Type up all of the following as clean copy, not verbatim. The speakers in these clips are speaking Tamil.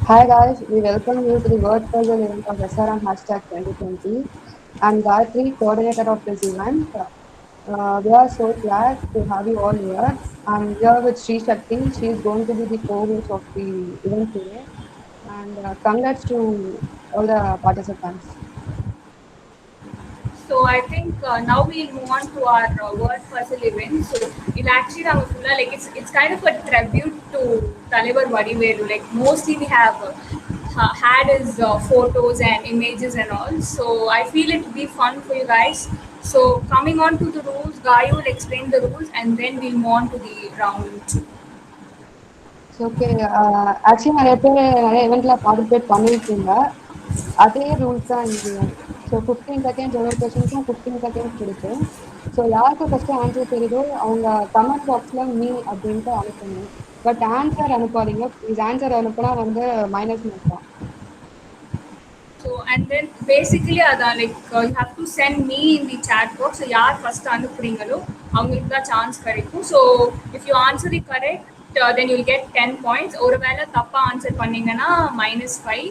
Hi guys, we welcome you to the Word Puzzle event of SRM hashtag 2020. I'm Gayatri, coordinator of this event. We are so glad to have you all here. I'm here with Sri Shakti. She is going to be the co-host of the event today. And congrats to all the participants. So I think now we'll move on to our word puzzle event. So it actually have full like it's kind of a tribute to Talevar Vadiveru. Like mostly we have had his photos and images and all. So I feel it will be fun for you guys. So coming on to the rules, Guy will explain the rules and then we'll move on to the round two. So okay actually நிறைய eventல பார்ட்டிசிபேட் பண்ணியிருக்கீங்க. அதே ரூல்ஸ் தான் இங்கேயும். ஸோ 15 செகண்ட்ஸ் ஒரு கொஸ்டினுக்கும் 15 செகண்ட்ஸ் கொடுப்போம். ஸோ யாருக்கு ஃபர்ஸ்ட் ஆன்சர் தெரியுதோ அவங்க கமெண்ட் பாக்ஸில் மீ அப்படின்ட்டு அனுப்பணும். பட் ஆன்சர் அனுப்பாதீங்க ப்ளீஸ். ஆன்சர் அனுப்புனா வந்து மைனஸ் மார்க் தான். So and then basically அதான் like you have to send me in the chat box. So யார் ஃபர்ஸ்ட் அனுப்புறீங்களோ அவங்களுக்கு தான் சான்ஸ் கிடைக்கும். So if you answer the correct then you'll get 10 points. ஒருவேளை தப்பா ஆன்சர் பண்ணீங்கன்னா -5.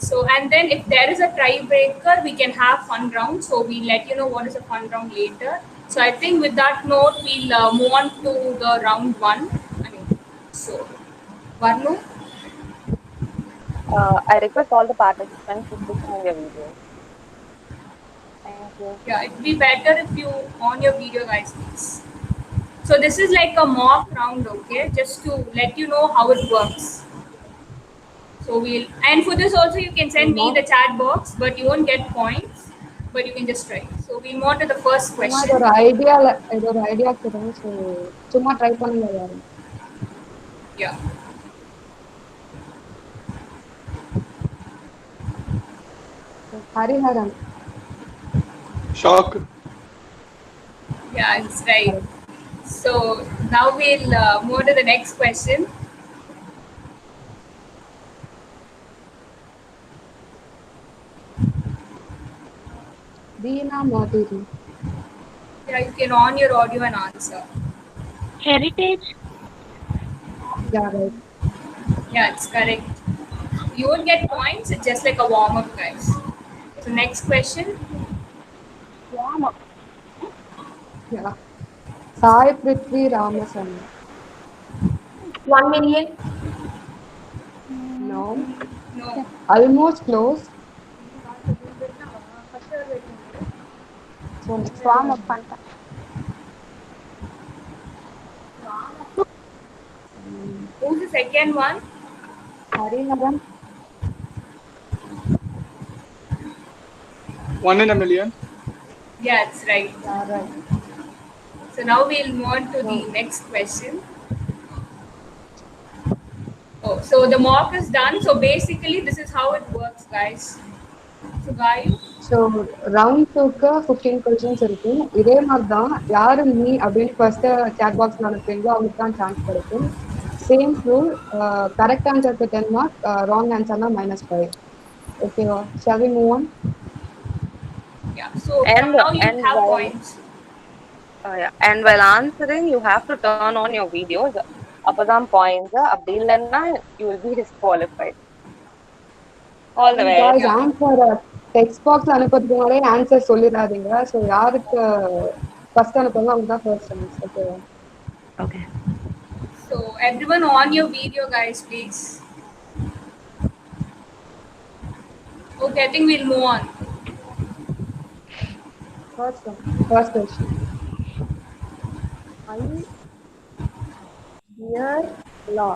So and then if there is a tiebreaker, we can have fun round. So we'll let you know what is a fun round later. So I think with that note, we'll move on to the round one. I mean, so Varnu. I request all the participants to switch on their video. Thank you. Yeah, it'd be better if you on your video, guys, please. So this is like a mock round, okay? Just to let you know how it works. So we'll and for this also you can send me the chat box, but you won't get points, but you can just try. So we move on to the first சும்மா question. இது ஒரு ஐடியா தரேன். ஸோ சும்மா ட்ரை பண்ணுங்க யாரும். Yeah. Hariharan. Shock. Yeah, it's right. So now we'll move to the next question. Dheena மாதிரி. Yeah, you can on your audio and answer. Heritage. Yeah, right. Yeah, it's correct. You won't get points. It's just like a warm up, guys. So next question. Warm up. Yeah. Sai Prithvi Ramasan. 1 million. No. No. Almost close. So next Warm one. up panta. Who's the second one? Hariharan. 1 in a million. Yeah, it's right. Yeah, right. So now we'll move on to the next question. Oh, so the mock is done. So basically, this is how it works, guys. So, Gayu, so round டூக்கு 15 கொஸ்டின்ஸ் இருக்கும். இதே மாதிரி தான் யாரு நீ அப்படின்னு ஃபர்ஸ்ட் சேட் பாக்ஸ்ல அனுப்புறீங்களோ அவங்களுக்கு தான் சான்ஸ் கிடைக்கும். Same rule. கரெக்ட் ஆன்சருக்கு 10 மார்க், ராங் ஆன்சர்னா -5. ஓகேவா? Shall we move on? yeah. So from now you have points. And while answering, you have to turn on your videos. அப்பதான் points. அப்படி இல்லைன்னா you will be disqualified. All the way. Guys, answer text பாக்ஸ்ல அனுப்புறதுக்கு முன்னாடியே ஆன்சர் சொல்லிடாதீங்க. ஸோ யாருக்கு ஃபர்ஸ்ட் அனுப்புங்க அவங்க தான் ஃபர்ஸ்ட் சான்ஸ். ஓகேவா? Okay. So everyone on your video, guys, please. Okay, I think we'll move on. First question. Year law.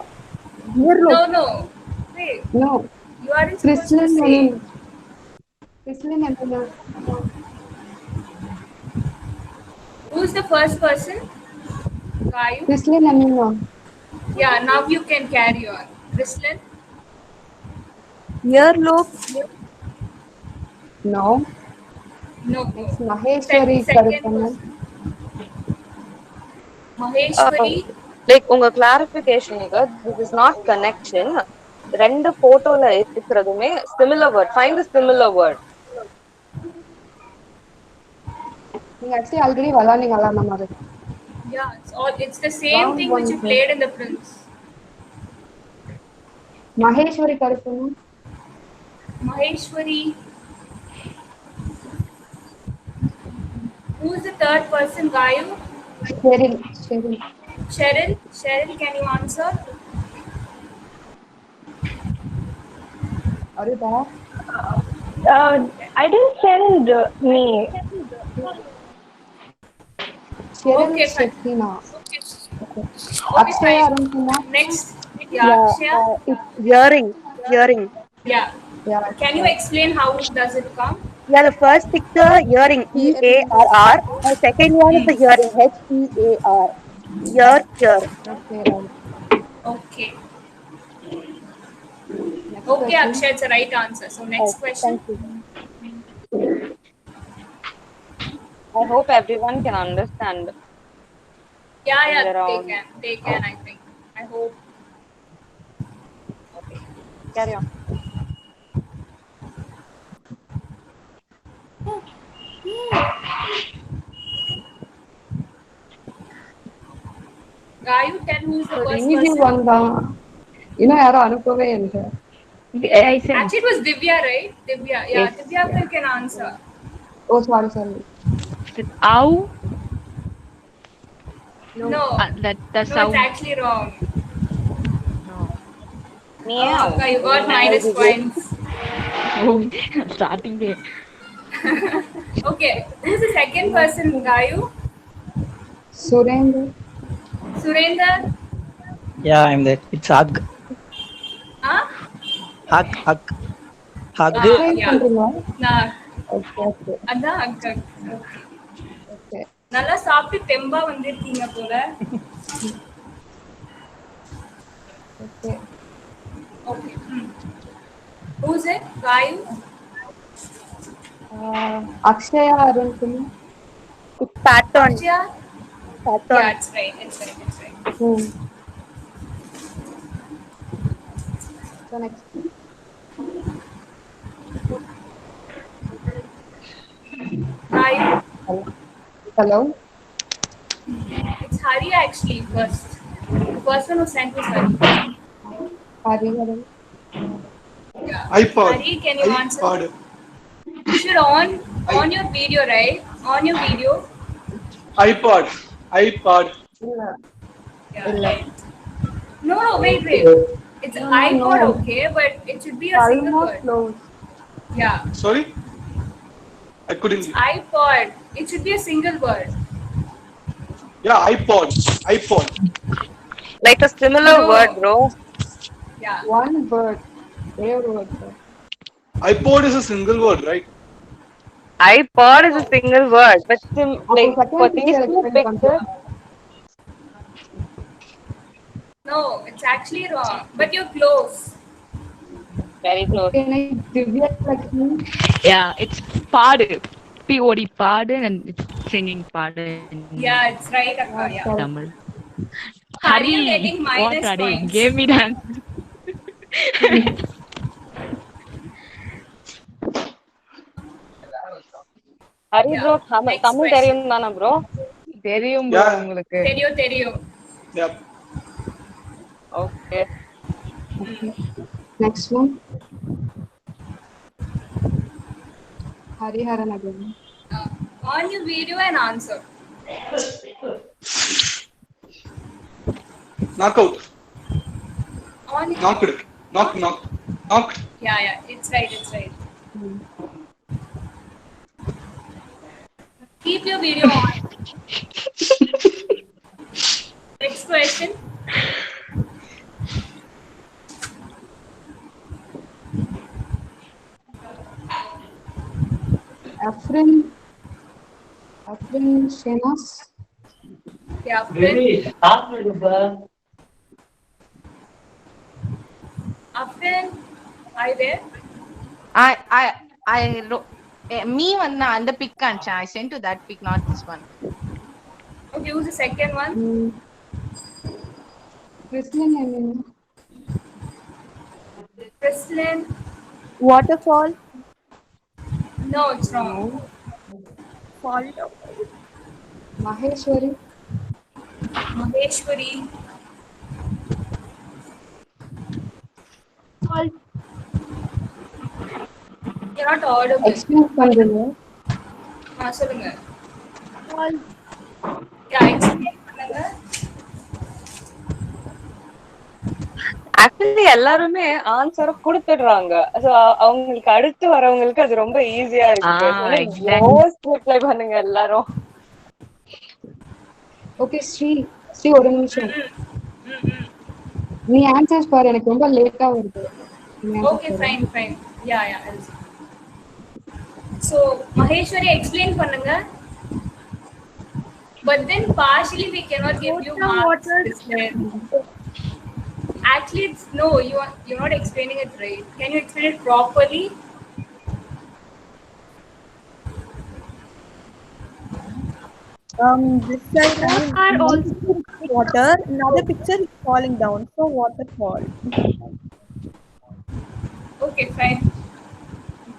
Year law. No. Wait. No. You aren't supposed to Chrislin say. Eminem. Who's the first person? Gayu. Chrislin Eminem. Yeah, now you can carry on. Krishlin? Earlobe. No. No. It's Maheshwari Second Karuppanan. person. Maheshwari. Like உங்க கிளாரிஃபிகேஷனுக்கு this is not connection. ரெண்டு போட்டோல இருக்கிறதுமே similar word. Find the similar word. நீங்க ஆக்சுவலி ஆல்ரெடி விளாடுனீங்களா அந்த மாதிரி? Yeah, it's the same Round thing one, which you sir. played in the Prince. Maheshwari Karupunu. Maheshwari. Who's the third person? Gayu? Cheryl. Cheryl? Cheryl, can you answer? Are you there? I didn't send me. Cheryl Okay, fine. Shekina. Okay, Akshaya fine. Arun Kumar. Next. Yeah, Yeah, Akshaya? it's hearing. Hearing. Yeah. Yeah. Can you explain how does it come? Yeah, the first picture hearing EARR. The second one is the hearing HEAR. Hear. Okay, right. Okay. Next Okay, question. Akshay, it's the right answer. So next Okay, question. thank you. I hope everyone can understand. Yeah, Around. they can, I think. I hope. Carry on. Gayu, tell who's the So first easy person. one தான். இன்னும் யாரும் அனுப்பவே இல்லை. I sent. Actually, it was Divya, right? Divya. Yeah, Yes. Divya can answer. Oh, sorry. Ow. No. That's No, how. it's actually wrong. No. Meow. Okay, you got minus points. Oh, starting there. Okay, who's the second person, Gayu? Surendra. Surendra? Yeah, I'm there. It's hug. Huh? Hug. Hug. Yeah. பண்றீங்களா? Nah. Okay. அதான் அக்கா. Okay. நல்லா சாப்பிட்டு தெம்பா வந்திருக்கீங்க போல. Okay. Okay. Who's it? Gayu? Akshaya Arun Kumar. It's pattern. Akshaya? Pattern. Yeah, it's right. So next. Gayu? Hello. It's Hari actually first. The person who sent was Hari. Hari. Yeah. iPod. Hari, can you answer? iPod. You should on your video, right? On your video. iPod. Yeah. Right. No, wait. It's iPod, okay, but it should be a single Almost word. close. Yeah. Sorry? I couldn't. iPod. It should be a single word. Yeah, iPod. Like a similar No. word, bro. Yeah. One word. Rare word. iPod is a single word, right? iPod is a single word, but like second for these picture two explain pictures, No, it's actually wrong. But you're close. very close. Can I Divya Lakshmi? Yeah, it's Padu. POD Padu and it's singing Padu in Yeah, it's right, Akka. Yeah. Tamil. Hari, you're getting What minus are they? points. Gave me the answer. Hari Yeah. bro, Next Tamil question. தெரியும் தானே bro? தெரியும் bro Yeah. உங்களுக்கு. தெரியும். Yep. Okay. Next one. Hariharan again. On your video and answer. Knockout. On your... Knocked. Yeah, it's right. Keep your video on. Next question. Afrin Shenas. Yeah, Afrin, are you there? Me one and the pic can't I sent to that pic, not this one. Okay, who's the second one? Christian, I mean. Kristlyn. Waterfall. No, it's wrong. Maheshwari. You're not audible. Explain பண்றீங்க? சொல்லுங்க. Yeah, explain பண்ணுங்க. ஆக்சுவலி எல்லாருமே ஆன்சரை கொடுத்துடுறாங்க. சோ அவங்களுக்கு அடுத்து வரவங்களுக்கு அது ரொம்ப ஈஸியா இருக்கு. ரிப்ளை பண்ணுங்க எல்லாரும். ஓகே ஸ்ரீ ஒரு நிமிஷம். நீ ஆன்சர்ஸ் பாரு, எனக்கு ரொம்ப லேட்டா வருது. Okay, fine. Yeah. So Maheshwari explain பண்ணுங்க. But then partially we cannot give you marks. Actually, you're not explaining it right. Can you explain it properly? This side are also water. Another picture is falling down. So waterfall. Okay, fine.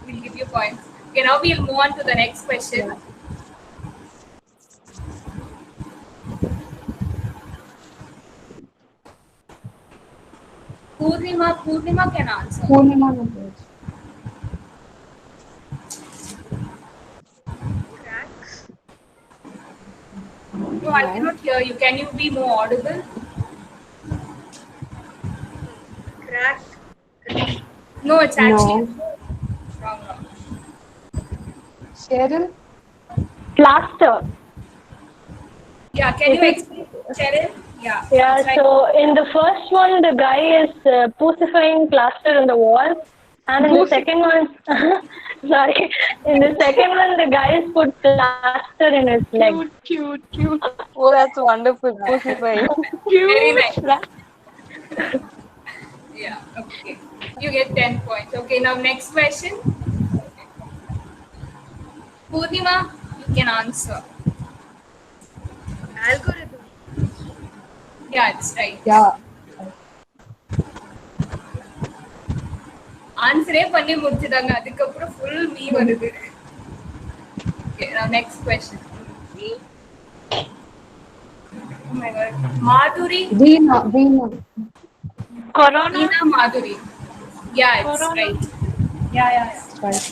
We'll give you points. Okay, now we'll move on to the next question. Purnima can answer. Purnima. No, I cannot hear you. Can you be more audible? Crack. No, it's actually wrong. Cheryl? Plaster. Yeah, can you explain, Cheryl? Yeah, so in the first one, the guy is pussyfying plaster on the wall. And in the second one, in the second one, the guy has put plaster in his leg. Cute. Oh, that's wonderful. Pussifying. Very nice. Yeah, okay. You get 10 points. Okay, now next question. Purnima, you can answer. Algorithm. Yeah, it's right. Yeah. ஆன்சரே பண்ணி முடிச்சிட்டாங்க, அதுக்கப்புறம் ஃபுல் மீ வருது. Okay, now next question. Oh my god. Madhuri. Veena. Corona. Veena Madhuri. Yeah, it's Corona. right. Yeah. Right.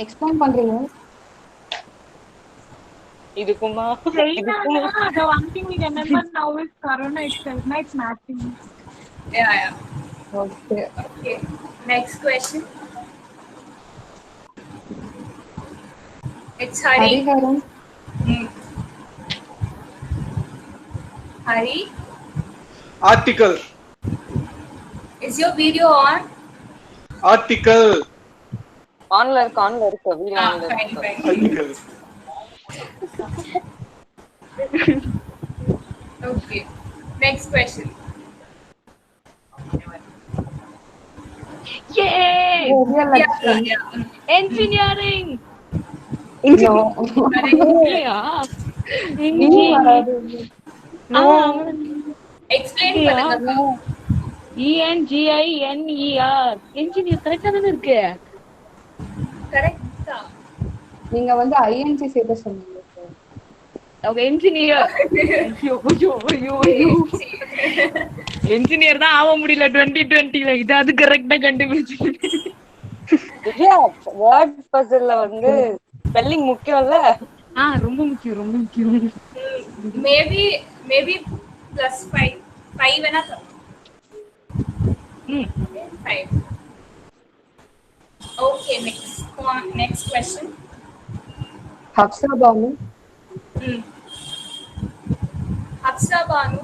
Explain பண்றீங்க? இதுக்குமா? The one thing we remember now is Corona itself. It's matching. Yeah. Okay. Next question. It's Hari. Hariharan. Hari, Article. is your video on? Article. ஆன்ல இருக்கு. வீடியோ ஆன்ல Fine. Article. Okay. Next question. Yay! Real life. Yeah. Engineering. No. No. Explain பண்ணுங்க. ENGINER. Engineer கரெக்ட்டா தான இருக்கு? கரெக்ட்டா? நீங்க வந்து ING சேர்த்து சொன்னீங்க. Okay, engineer. ஐயோ. என்ஜினியர் தான் ஆக முடியல 2020ல. இது அது கரெக்ட்டா கண்டுபிடிச்சு. வேர்ட் பசில்ல வந்து ஸ்பெல்லிங் முக்கியம்ல. ரொம்ப முக்கியம். Maybe +5. 5 வேணா தரலாம். 5. Okay, next question. Hafsa Banu. Hafsa Banu.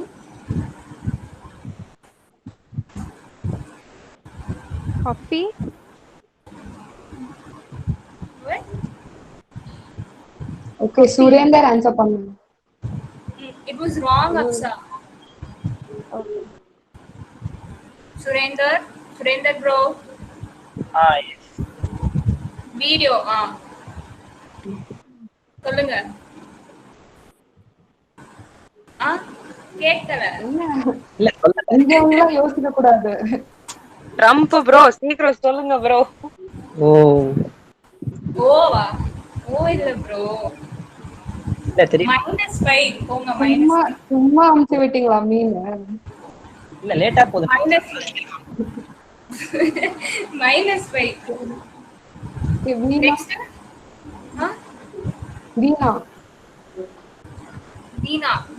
Coffee. What? Okay, Surender answer பண்ணுங்க. It was wrong, Hafsa. Surender bro. Yes. Video. சொல்லுங்க. கேட்கல. இல்ல சொல்லல. நீங்க யோசிக்க கூடாது. ட்ரம்ப் ப்ரோ, சீக்கிரம் சொல்லுங்க ப்ரோ. ஓவா? ஓ இல்ல ப்ரோ. இல்ல தெரியும். -5 போங்க -5. சும்மா அமுச்சு விட்டீங்களா மீன்? இல்ல லேட்டா போகுது. -5. -5. Okay, Veena. Next. Huh? Veena.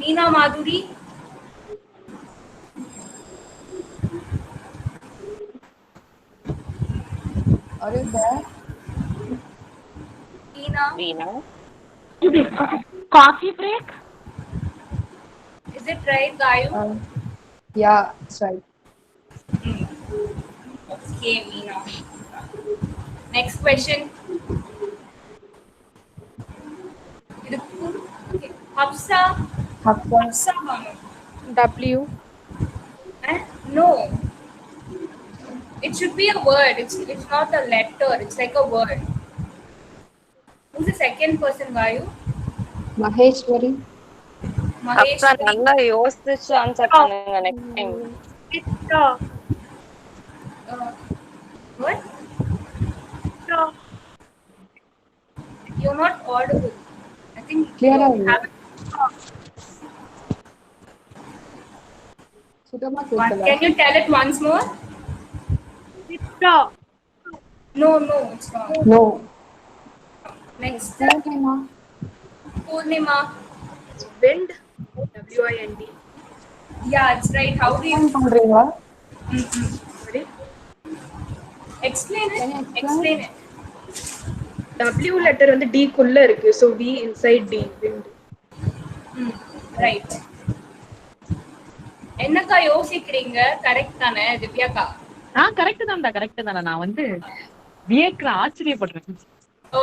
Veena Madhuri. Are you there? Veena. Coffee break? Is it right, Gayu? Yeah, that's right. Okay, Veena. Next question. Okay. Hafsa Banu. W. No. It should be a word. It's not a letter. It's like a word. Who's the second person, Gayu? Maheshwari. அப்பா நல்லா யோசிச்சு ஆன்சர் பண்ணுங்க next time. What? You're not audible. I think Clear you are you? have சுத்தமா one. கேட்கல. Can you tell it once more? No, it's not. No. Next. Purnima. Wind. WIND. Yeah, it's right. How do you பண்றீங்களா? Sorry. explain it? W letter வந்து D குள்ள இருக்கு. So V inside D. Wind. Right. என்னக்கா யோசிக்கிறீங்க? கரெக்ட் தானே திவ்யாக்கா? கரெக்ட் தானே நான் வந்து வியக்கிற ஆச்சரியப்படுறேன். ஓ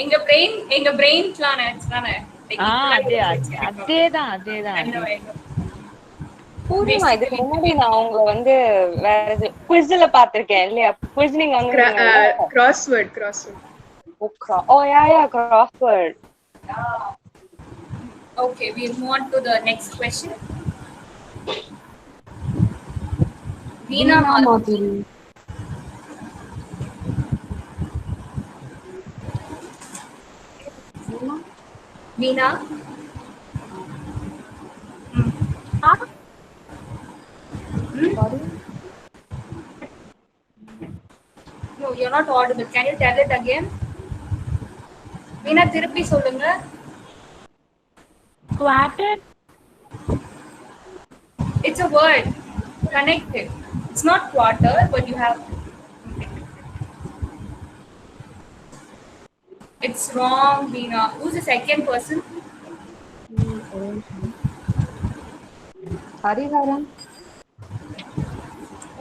எங்க பிரெயின் பிளானட்ஸ் தானே. அதேதான். பூர்ணிமா இதுக்கு முன்னாடி நான் உங்களை வந்து வேற குவிஸ்ல பாத்திருக்கேன் இல்லையா? குவிஸ் நீங்க வந்து Crossword. crossword. Okay, we'll move on to the next question. Veena Madhuri. Veena. Sorry. No, you're not audible. Can you tell it again? Veena, திருப்பி சொல்லுங்க. Quarter? It's a word. Connected. It's not quarter, but you have. It's wrong, Veena. Who's the second person? Hariharan.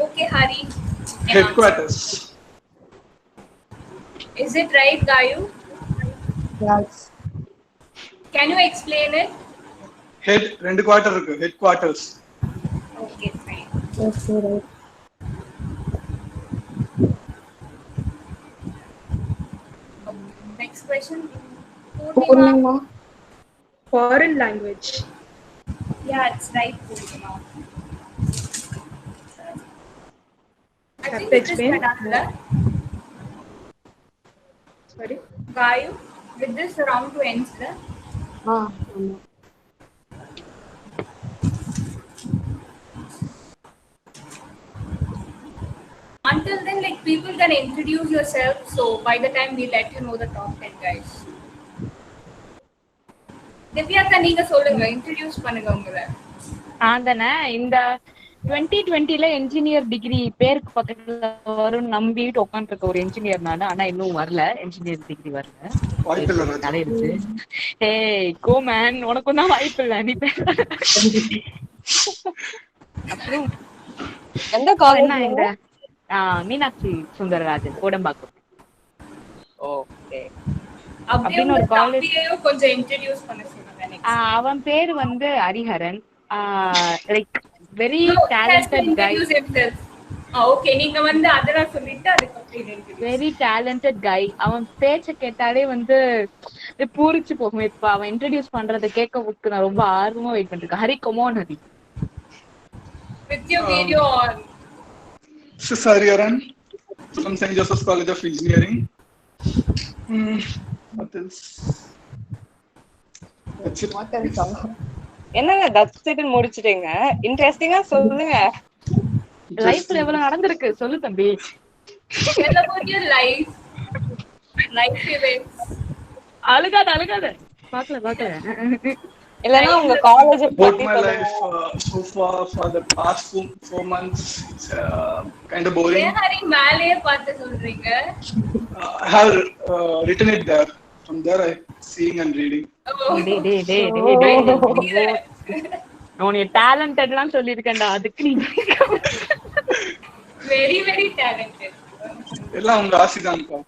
Okay, Hari. Headquarters. Is it right, Gayu? Yes. Can you explain it? Head 2 quarter இருக்கு. Headquarters. Okay, fine. Okay, right. Next question. Purnima. Foreign language. Yeah, it's right, Purnima. I think it is Kanada. Sorry. Gayu, with this round to end, sir. ஆமா. Until then, like people can introduce yourself. So by the time we let you know the top 10 guys. Divyaka, நீங்க சொல்லுங்க, introduce பண்ணுங்க உங்களை. தானே இந்த 2020ல என்ஜினியர் டிகிரி பேருக்கு பக்கத்துல வரும் நம்பிட்டு உட்காந்துருக்க ஒரு என்ஜினியர் நானு. ஆனா இன்னும் வரல, என்ஜினியர் டிகிரி வரல. தலையிடுச்சு. ஏய் கோமேன், உனக்கும் தான் வாய்ப்பு இல்ல. நீ அப்புறம் எந்த காலேஜ்? இந்த மீனாட்சி சுந்தரராஜன் கோடம்பாக்கம். ஓகே. அப்படின்னு ஒரு காலேஜையும் கொஞ்சம் இன்ட்ரோ듀ce பண்ண சொல்லுங்க. அவன் பேரு வந்து ஹரிஹரன். லைக் வெரி டேலண்டட் கை. ஓகே, நீங்க வந்து அதெல்லாம் சொல்லிட்டு அதுக்கு வெரி டேலண்டட் கை. அவன் பேச்ச கேட்டாலே வந்து பூரிச்சு போகும். இப்ப அவன் இன்ட்ரோடியூஸ் பண்றதை கேட்க நான் ரொம்ப ஆர்வமா வெயிட் பண்ணிருக்கேன். Hari, come on Hari. With your video on. This is Hariharan from St. Joseph's College of Engineering. What else? That's it. What else? என்னங்க தட்ஸ் இட் முடிச்சிட்டீங்க? இன்ட்ரெஸ்டிங்கா சொல்லுங்க. லைஃப்ல எவ்வளவு நடந்திருக்கு சொல்லு தம்பி. Tell about your life events. அழுகாத பாக்கல இல்லன்னா உங்க காலேஜ் About பத்தி my சொல்லுங்க. life so far for the past 4 months, it's kind of boring. ஏன் ஹரி மேலேயே பார்த்து சொல்றீங்க? I have written it there. From there, I seeing and reading. உன்னை டேலண்டட்லாம் சொல்லியிருக்கேன்டா, அதுக்கு நீ வெரி வெரி டேலண்டட். எல்லாம் உங்க ஆசைதான்ப்பா.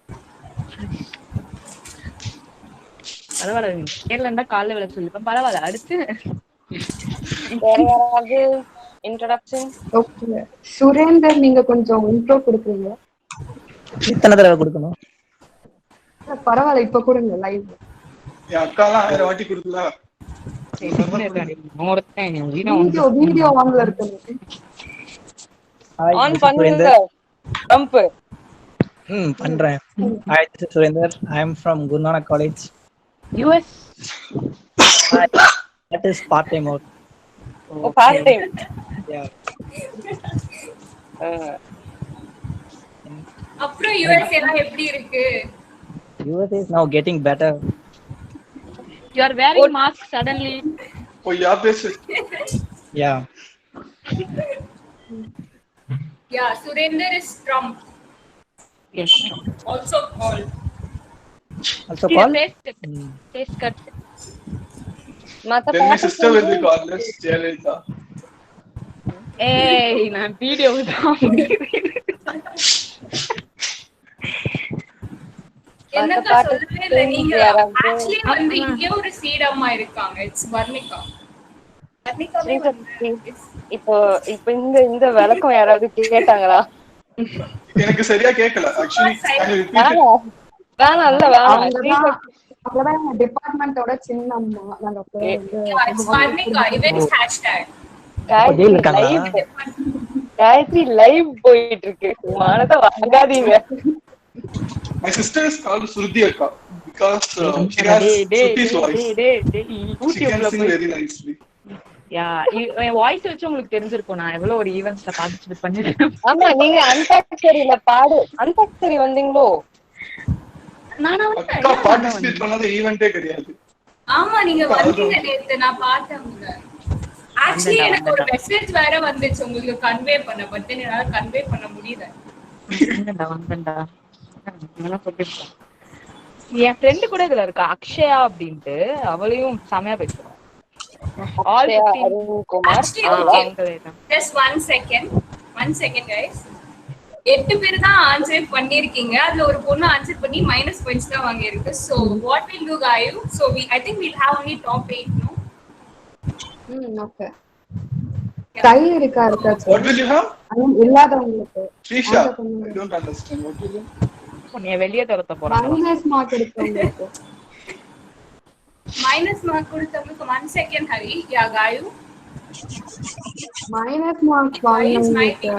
பரவாயில்ல, கேரளா காலைல விளக்கு சொல்லிருப்பேன். பரவாயில்ல, அடுத்து வேற யாராவது இன்ட்ரோடக்ஷன்? ஓகே சுரேந்தர், நீங்க கொஞ்சம் இன்ட்ரோ கொடுக்குறீங்க. எத்தனை தடவை கொடுக்கணும்? பரவாயில்ல, இப்ப கொடுங்க லைவ். என் அக்காலாம் 1000 வாட்டி கொடுக்கல. வீடியோ ஆன்ல இருக்கு. ஆன் பண்ணுங்க ஜம்ப். பண்றேன். Hi, this is Surender. I am from Guru Nanak College. US. That is part time out. Oh, part time. Yeah. அப்புறம் யுஎஸ் எல்லாம் எப்படி இருக்கு? US is now getting better. You are wearing mask suddenly. Oh, yeah, பேசு. Yeah. Yeah, Surender is Trump. Yes. Also called. Also called? Face cut. மத்த Then my sister will be called as Jayalalitha. ஏய், நான் வீடியோ தான். என்னக்கா சொல்லவே இல்ல நீங்க. ஆக்சுவலி வந்து இங்க ஒரு சீடம்மா இருக்காங்க. இட்ஸ் வர்ணிகா. இப்போ இந்த விளக்கம் யாராவது கேட்டாங்களா? எனக்கு சரியா கேட்கல ஆக்சுவலி. வேணாம் டிபார்ட்மெண்டோட சின்ன அம்மா. நாங்க Varnika events hashtag Gayathri live போயிட்டு இருக்கு. மனத வாங்காதீங்க. My sister is called Surdi Akka because she has Sruti's voice. She can sing very nicely. N voice வச்சு உங்களுக்கு தெரிஞ்சிருக்கும் நான் எவ்வளவு ஒரு ஈவென்ட்ஸ்ல பார்ட்டிசிபேட் பண்ணிருக்கேன். ஆமா, நீங்க அந்தாக்ஷரியில அந்தாக்ஷரி வந்தீங்களோ? நானா அக்கா பார்ட்டிசிபேட் பண்ணாத ஈவென்ட்டே கிடையாது. ஆமா, நீங்க வந்தீங்க நேத்து, நான் பார்த்தேன். ஆக்சுவலி எனக்கு ஒரு மெசேஜ் வேற வந்துச்சு உங்களுக்கு கன்வே பண்ண, பட் என்னால கன்வே பண்ண முடியல. வந்தேன்டா. என் ஃப்ரெண்டு கூட இதுல இருக்கா, அக்ஷயா அப்படின்ட்டு. அவளையும் செமையா பேசுறோம். All 15 Actually, okay. Just one second guys. 8 பேர் தான் ஆன்சர் பண்ணிருக்கீங்க. அதுல ஒரு பொண்ணு ஆன்சர் பண்ணி மைனஸ் பாயிண்ட்ஸ் தான் வாங்கி இருக்கு. So what will do guys? So I think we'll have only top 8 no. Okay. Style இருக்கா? What will you have? இல்லாதவங்களுக்கு. Trisha, I don't understand. What will you? நீ வெளிய தரத்த போறா. மைனஸ் மார்க் எடுத்தவங்களுக்கு. மைனஸ் மார்க் கொடுத்தவங்களுக்கு 1 second Hari. Yeah Gayu. Minus mark வாங்குனவங்களுக்கு.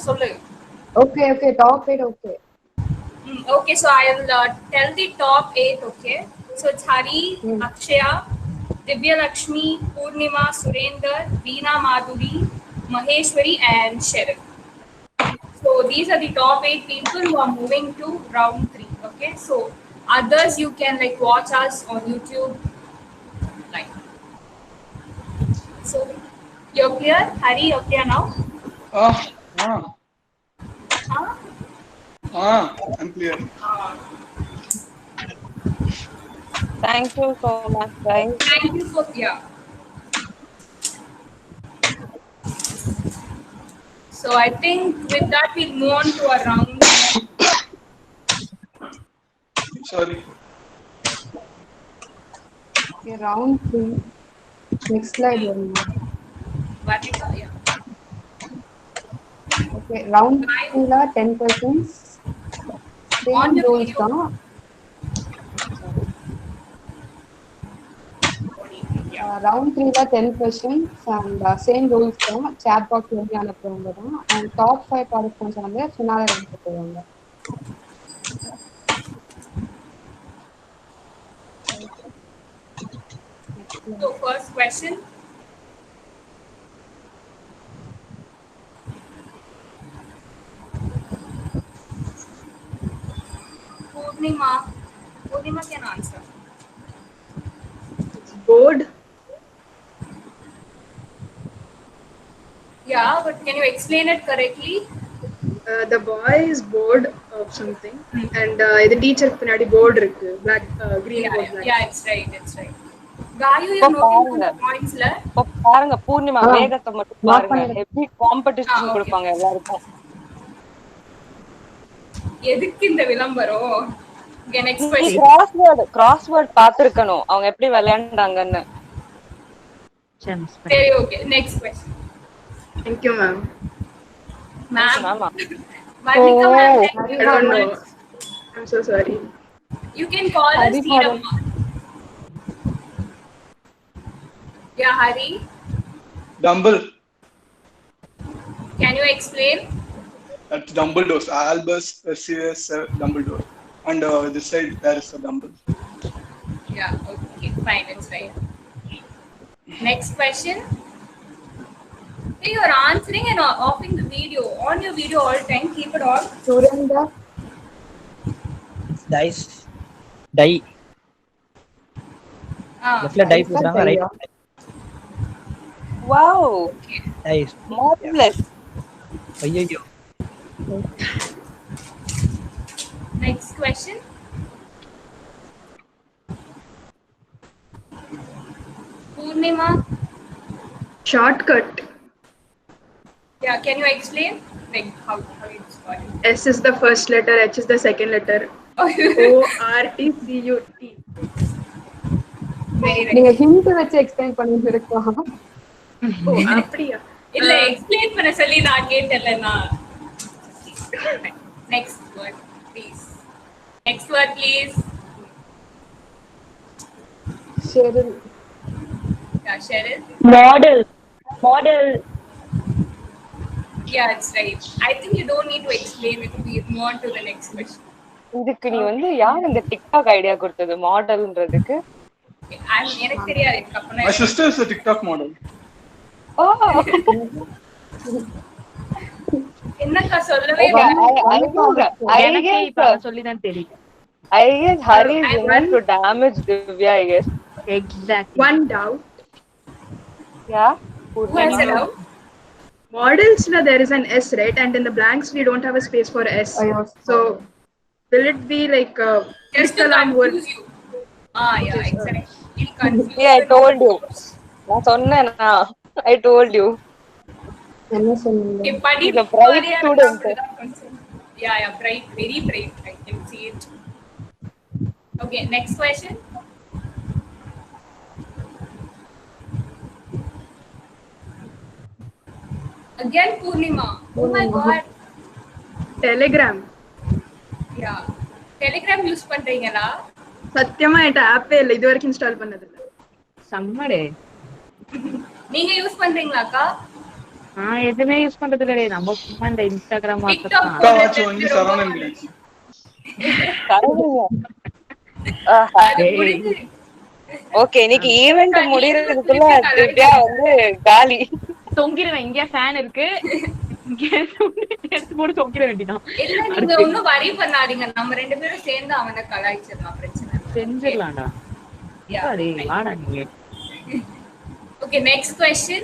சொல்லு. Okay, top 8 okay. Okay, so I will tell the top 8, okay? So it's Hari, Akshaya, Divya Lakshmi, Purnima, Surender, Veena Madhuri, Maheshwari and Sheryl. So these are the top 8 people who are moving to round 3, okay? So others you can like watch us on YouTube, like. So you're clear? Hari, you're clear now? I'm clear. Thank you so much, guys. Thank you for So I think with that we'll move on to our round. Sorry. Okay, round 3. Next slide. Varnika, yeah. Okay, round 2 la 10 questions. Same rules தான். Round 3 la 10 questions and same rules தான். Chat box ல இருந்து அனுப்புறவங்க தான். And top 5 participants வந்து finale ரவுண்டுக்கு போவாங்க. So first question. Purnima. Purnima can answer. Board. Yeah, but can you explain it correctly? The boy is bored of something, and the teacher pinadi board irukku, black, green board, black. Yeah, it's right. Gayu, you noting the points la? பாருங்க பூர்ணிமா வேகத்தை மட்டும் பாருங்க. ஹெவி காம்படிஷன் கொடுப்பாங்க எல்லாருக்கும். எதுக்கு இந்த விளம்பரம்? Okay, next question. கிராஸ்வேர்ட் பாத்துர்க்கணும் அவங்க எப்படி விளையாண்டாங்கன்னு. சரி, okay, next question. Thank you, ma'am. Ma'am. Malika ma'am. I don't know. I'm so sorry. You can call us Seeramma. Yeah, Hari. Dumble. Can you explain? That's Dumbledore's. Albus Severus Dumbledore. And this side there is a Dumble. Yeah, okay, fine, it's right. Next question. Hey, you're answering and offing the video. On your video all time, keep it on. Surendra. Dice. Die. Leftல die போடுறாங்க, right. Wow. Dice. Marvelous. ஐயோ. Next question. Purnima. Shortcut. Yeah, can you explain? Like how it's called? S is the first letter, H is the second letter. O R T C U T. Very நீங்க ஹிண்ட் வச்சு எக்ஸ்பிளைன் பண்ணிட்டு இருக்கோம். ஓ அப்படியா? இல்ல எக்ஸ்பிளைன் பண்ண சொல்லி நான் கேட்டலனா. Next word please. Next word please. Cheryl. Yeah, Cheryl. Model. Yeah, it's right. I think you don't need to explain it. We move on to the next question. இதுக்கு நீ வந்து யார் இந்த TikTok ஐடியா கொடுத்தது மாடல்ன்றதுக்கு? எனக்கு தெரியாது இதுக்கு அப்புறம். My sister is a TikTok model. என்னக்கா சொல்லவே எனக்கு இப்ப சொல்லிதான் தெரியும். I guess Hari is going to damage Divya, I guess. Exactly. One doubt. Yeah. Who has a doubt? Models there is an S, right? And in the blanks we don't have a space for S. So will it be like just to confuse you? Yeah, exactly. It'll confuse. Yeah, I told you. நான் சொன்னேனா? I told you. என்ன சொன்னீங்க? He's a bright student. Yeah, bright, very bright. I can see it. Okay, next question. Again, Purnima. Oh my God. Telegram. Yeah. Telegram use பண்றீங்களா? சத்தியமா என்கிட்ட ஆப்பே இல்ல, இது வரைக்கும் இன்ஸ்டால் பண்ணது இல்ல. சம்மடே. நீங்க யூஸ் பண்றீங்களாக்கா? எதுவுமே யூஸ் பண்றது இல்ல. நம்ம சும்மா இந்த இன்ஸ்டாகிராம் ஓகே, இன்னைக்கு ஈவென்ட் முடியறதுக்குள்ள திவ்யா வந்து காலி. தொங்கிடுவேன். இங்க ஃபேன் இருக்கு, இங்க எடுத்து போட்டு தொங்கிட வேண்டியதான். இல்ல நீங்க ஒண்ணும் வரி பண்ணாதீங்க, நம்ம ரெண்டு பேரும் சேர்ந்து அவனை கலாய்ச்சிடலாம், பிரச்சனை செஞ்சிடலாம்டா. வாடா நீங்க. Okay, next question.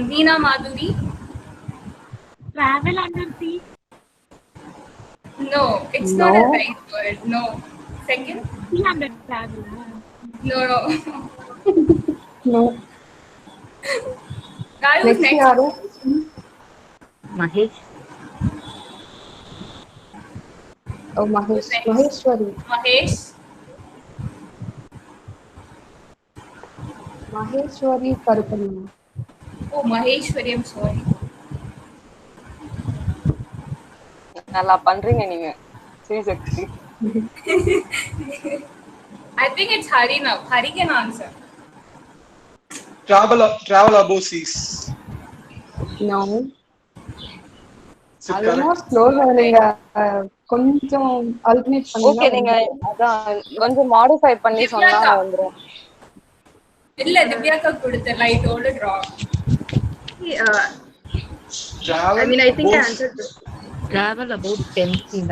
Veena Madhuri. Travel under sea. No, it's not a right word. No. Second? Sea under travel. No. No. Next. Mahesh. Oh, Mahesh. Maheshwari. Mahesh. Maheshwari Karupalli. Oh, Maheshwari, I'm sorry. நல்லா பண்றீங்க நீங்க. Seriously. I think it's Hari now. Hari can answer. Travel above seas. No. Almost close. கொஞ்சம் அல்டர்னேட் ஓகே நீங்க அதான் கொஞ்சம் மாடிஃபை பண்ணி சொன்னா வந்துரும். இல்ல திவ்யாக்கா கொடுத்த லைட்டோட draw. I mean, I think I answered this. Travel about 10 feet.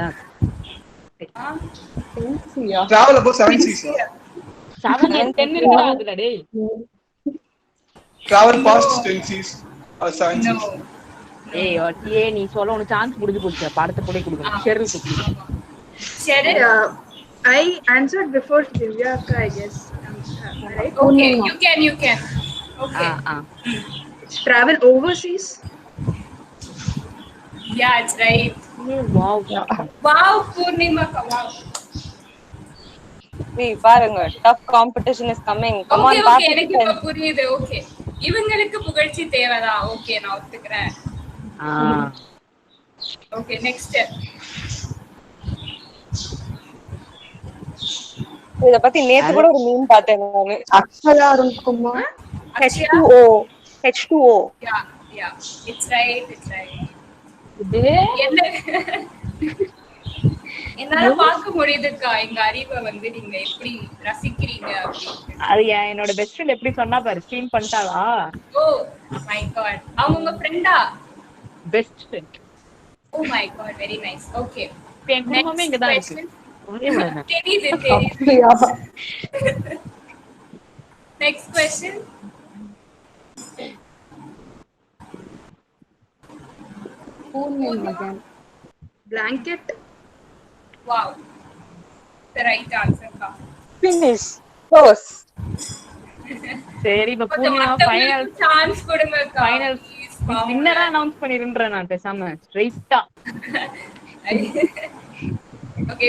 Travel about 7 seas. 7 and 10 இருக்கா அதுல டேய். Travel past 10 seas or 7 seas. ஏய் நீ சொல்ல உனக்கு சான்ஸ் முடிஞ்சு போச்சு. படத்தை போய் கொடுங்க. ஷெரில் குட்டி. Sheryl I answered before Divyaka, I guess. Right? Okay, you can. Okay. Travel overseas? Yeah, it's right. Wow. Wow, Purnima, wow. See, பாருங்க tough competition is coming. Come on, okay, எனக்கு இப்ப புரியுது. Okay. இவங்களுக்கு புகழ்ச்சி தேவைதான். Okay, நான் ஒத்துக்கிறேன். Okay, next step. இத பத்தி நேத்து கூட ஒரு மீம் பார்த்தேன் நானு. அக்ஷயா இருக்குமா? H2O. Yeah. It's right. என்னால பார்க்க முடியுதுக்கா எங்க அறிவை வந்து நீங்க எப்படி ரசிக்கிறீங்க அப்படின்னு. அது என்னோட பெஸ்ட் ஃப்ரெண்ட் எப்படி சொன்னா பாரு, ஸ்ட்ரீம் பண்ணிட்டாளா? ஓ மை காட், அவங்க உங்க ஃப்ரெண்டா? Best friend. Oh my god, very nice. Okay, என் குடும்பமே இங்க தான் இருக்கு. தெரியுது. Next question. Blanket. Wow, the right answer ka. Finish. Close. சரி இப்ப பூர்ணிமா ஃபைனல் சான்ஸ் கொடுங்க. ஃபைனல் வின்னரா அனௌன்ஸ் பண்ணிருந்தேன் நான் பேசாம ஸ்ட்ரைட்டா. ஓகே,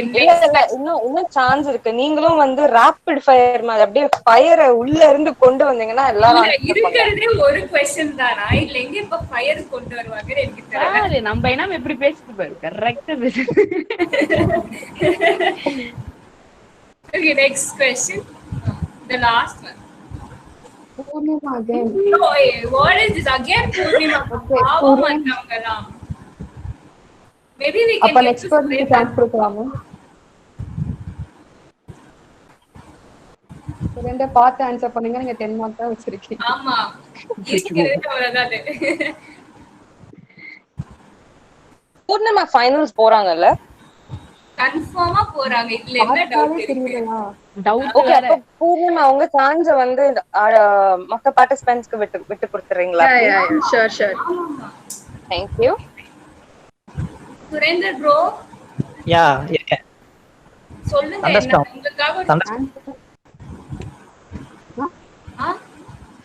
இன்னும் சான்ஸ் இருக்கு. நீங்களும் வந்து ராபிட் ஃபயர் மாதிரி அப்படியே ஃபயரை உள்ள இருந்து கொண்டு வந்தீங்கன்னா எல்லாரும் இருக்கிறதே ஒரு क्वेश्चन தானா, இல்ல எங்க இப்ப ஃபயர் கொண்டு வருவாங்க எனக்கு தெரியல. நம்ம என்ன எப்படி பேசிட்டு பாரு, கரெக்ட்டா பேசு. Okay, next question. The last one. Purnima again. No, what is this again? Purnima. How mannavangala? Maybe we can. அப்ப next person chance கொடுக்கலாமா? ரெண்டு பார்த்து ஆன்சர் பண்ணுங்க. நீங்க 10 மார்க் தான் வச்சிருக்கீங்க. ஆமா, இருக்கிறது அவ்வளவுதான். பூர்ணிமா ஃபைனல்ஸ் போறாங்கல்ல? கன்ஃபார்மா போறாங்க. இதுல என்ன டவுட் தெரியலையா? டவுட் ஓகே, அப்ப பூர்ணிமா உங்க சான்ஸ் வந்து மத்த பார்ட்டிசிபென்ட்ஸ்க்கு விட்டு கொடுத்துறீங்களா? Yeah, sure. Thank you. Surendra bro. Yeah. சொல்லுங்க உங்களுக்காக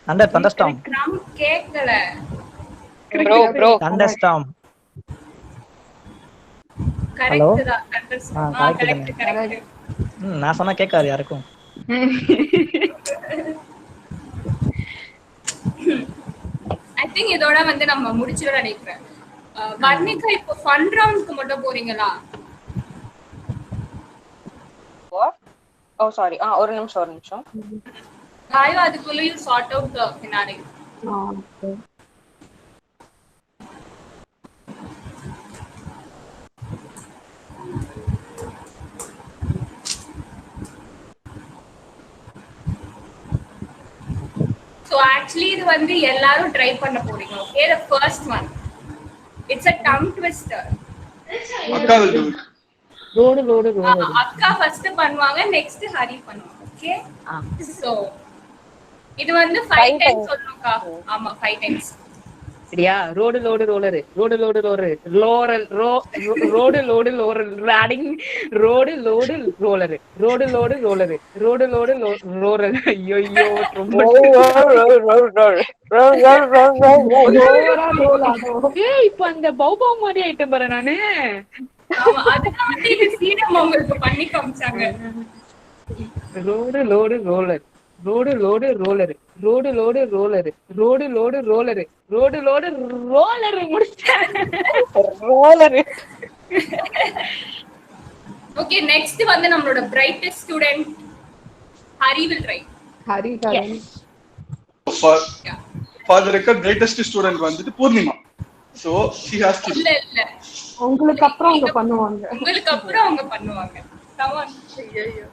thunderstorm. கிராம் கேக்கல. Bro. Thunderstorm. கரெக்ட் தான். thunderstorm. கரெக்ட். நான் சொன்னா கேட்காது யாருக்கும். I think இதோட வந்து நம்ம முடிச்சிரோம் நினைக்கிறேன். வர்ணிகா இப்போ ஃபன் ரவுண்ட்க்கு மட்டும் போறீங்களா? Oh sorry. ஒரு நிமிஷம். காயோ அதுக்குள்ள you sort out the finale. Okay. So actually இது வந்து எல்லாரும் ட்ரை பண்ண போறீங்க. Okay, the first one. It's a tongue twister. அக்கா will do it. ரோடு. அக்கா ஃபர்ஸ்ட் பண்ணுவாங்க, நெக்ஸ்ட் ஹரி பண்ணுவாங்க. ஓகே, சோ இது வந்து 5 டைம்ஸ் சொல்லணும்க்கா. ஆமா 5 டைம்ஸ். சரியா? Road roller rodding road roller. ஐயோ ரொம்ப இப்ப அந்த பௌபா மாதிரி ஆயிட்டேன் பாரு நானு. ஆமா, அதுக்கு வந்து இது சீனம் உங்களுக்கு பண்ணி காமிச்சாங்க. ரோடு ரோலரு முடிச்சேன். ஓகே, நெக்ஸ்ட் வந்து நம்மளோட brightest student Hari will try. Hari For the record, greatest student வந்துட்டு Purnima. So she has to. இல்ல உங்களுக்கு அப்புறம் அவங்க பண்ணுவாங்க. உங்களுக்கு அப்புறம் அவங்க பண்ணுவாங்க. Come on. ஐயோ.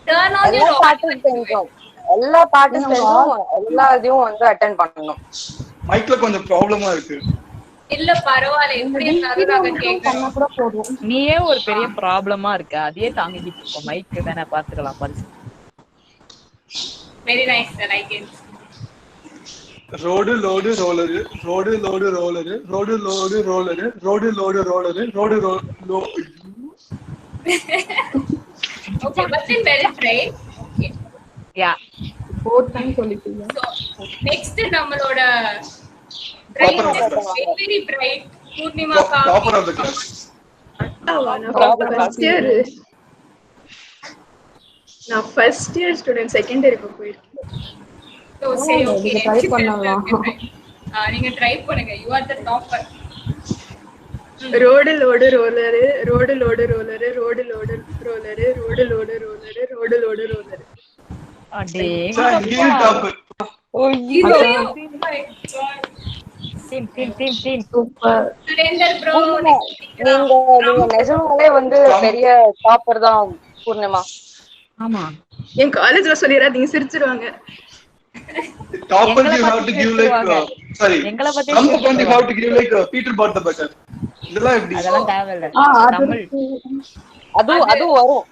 Turn on எல்லா your பார்ட்டிசிபென்ட்ஸும் எல்லா இதையும் வந்து அட்டெண்ட் பண்ணணும். மைக்ல கொஞ்சம் ப்ராப்ளமா இருக்கு. இல்ல பரவாயில்ல, எப்படி இருந்தாலும் நாங்க கேட்கறோம். கூட போதும். நீயே ஒரு பெரிய ப்ராப்ளமா இருக்க, அதையே தாங்கிட்டு இருக்க. மைக் தானே பாத்துக்கலாம் பாரு. Very nice, I like it. Road load roller, road load roller, road load roller, road load roller, road low. Okay, but then well tried. Okay. Yeah. 4 times சொல்லிட்டீங்க. So next நம்மளோட bright, very bright பூர்ணிமா கா. Topper of the class. நான் ஃபர்ஸ்ட் இயர் ஸ்டூடண்ட், செகண்ட் இயருக்கு போயிருக்கேன். So சரி, ஓகே ட்ரை பண்ணலாம். நீங்க ட்ரை பண்ணுங்க. You are the topper. Road load roller, road load roller, road load roller, road load roller, road load roller. அடே topper. Team super. Surendar bro, நீங்க நிஜமாலே வந்து பெரிய டாப்பர் தான் பூர்ணிமா. ஆமா, என் காலேஜ்ல சொல்லிராதீங்க, சிரிச்சிடுவாங்க. Topper you have to give like sorry. எங்கள பத்தி some point you have to give like Peter bought the better. இதெல்லாம் எப்படி? அதெல்லாம் தேவையில்ல. தமிழ் அது வரும்.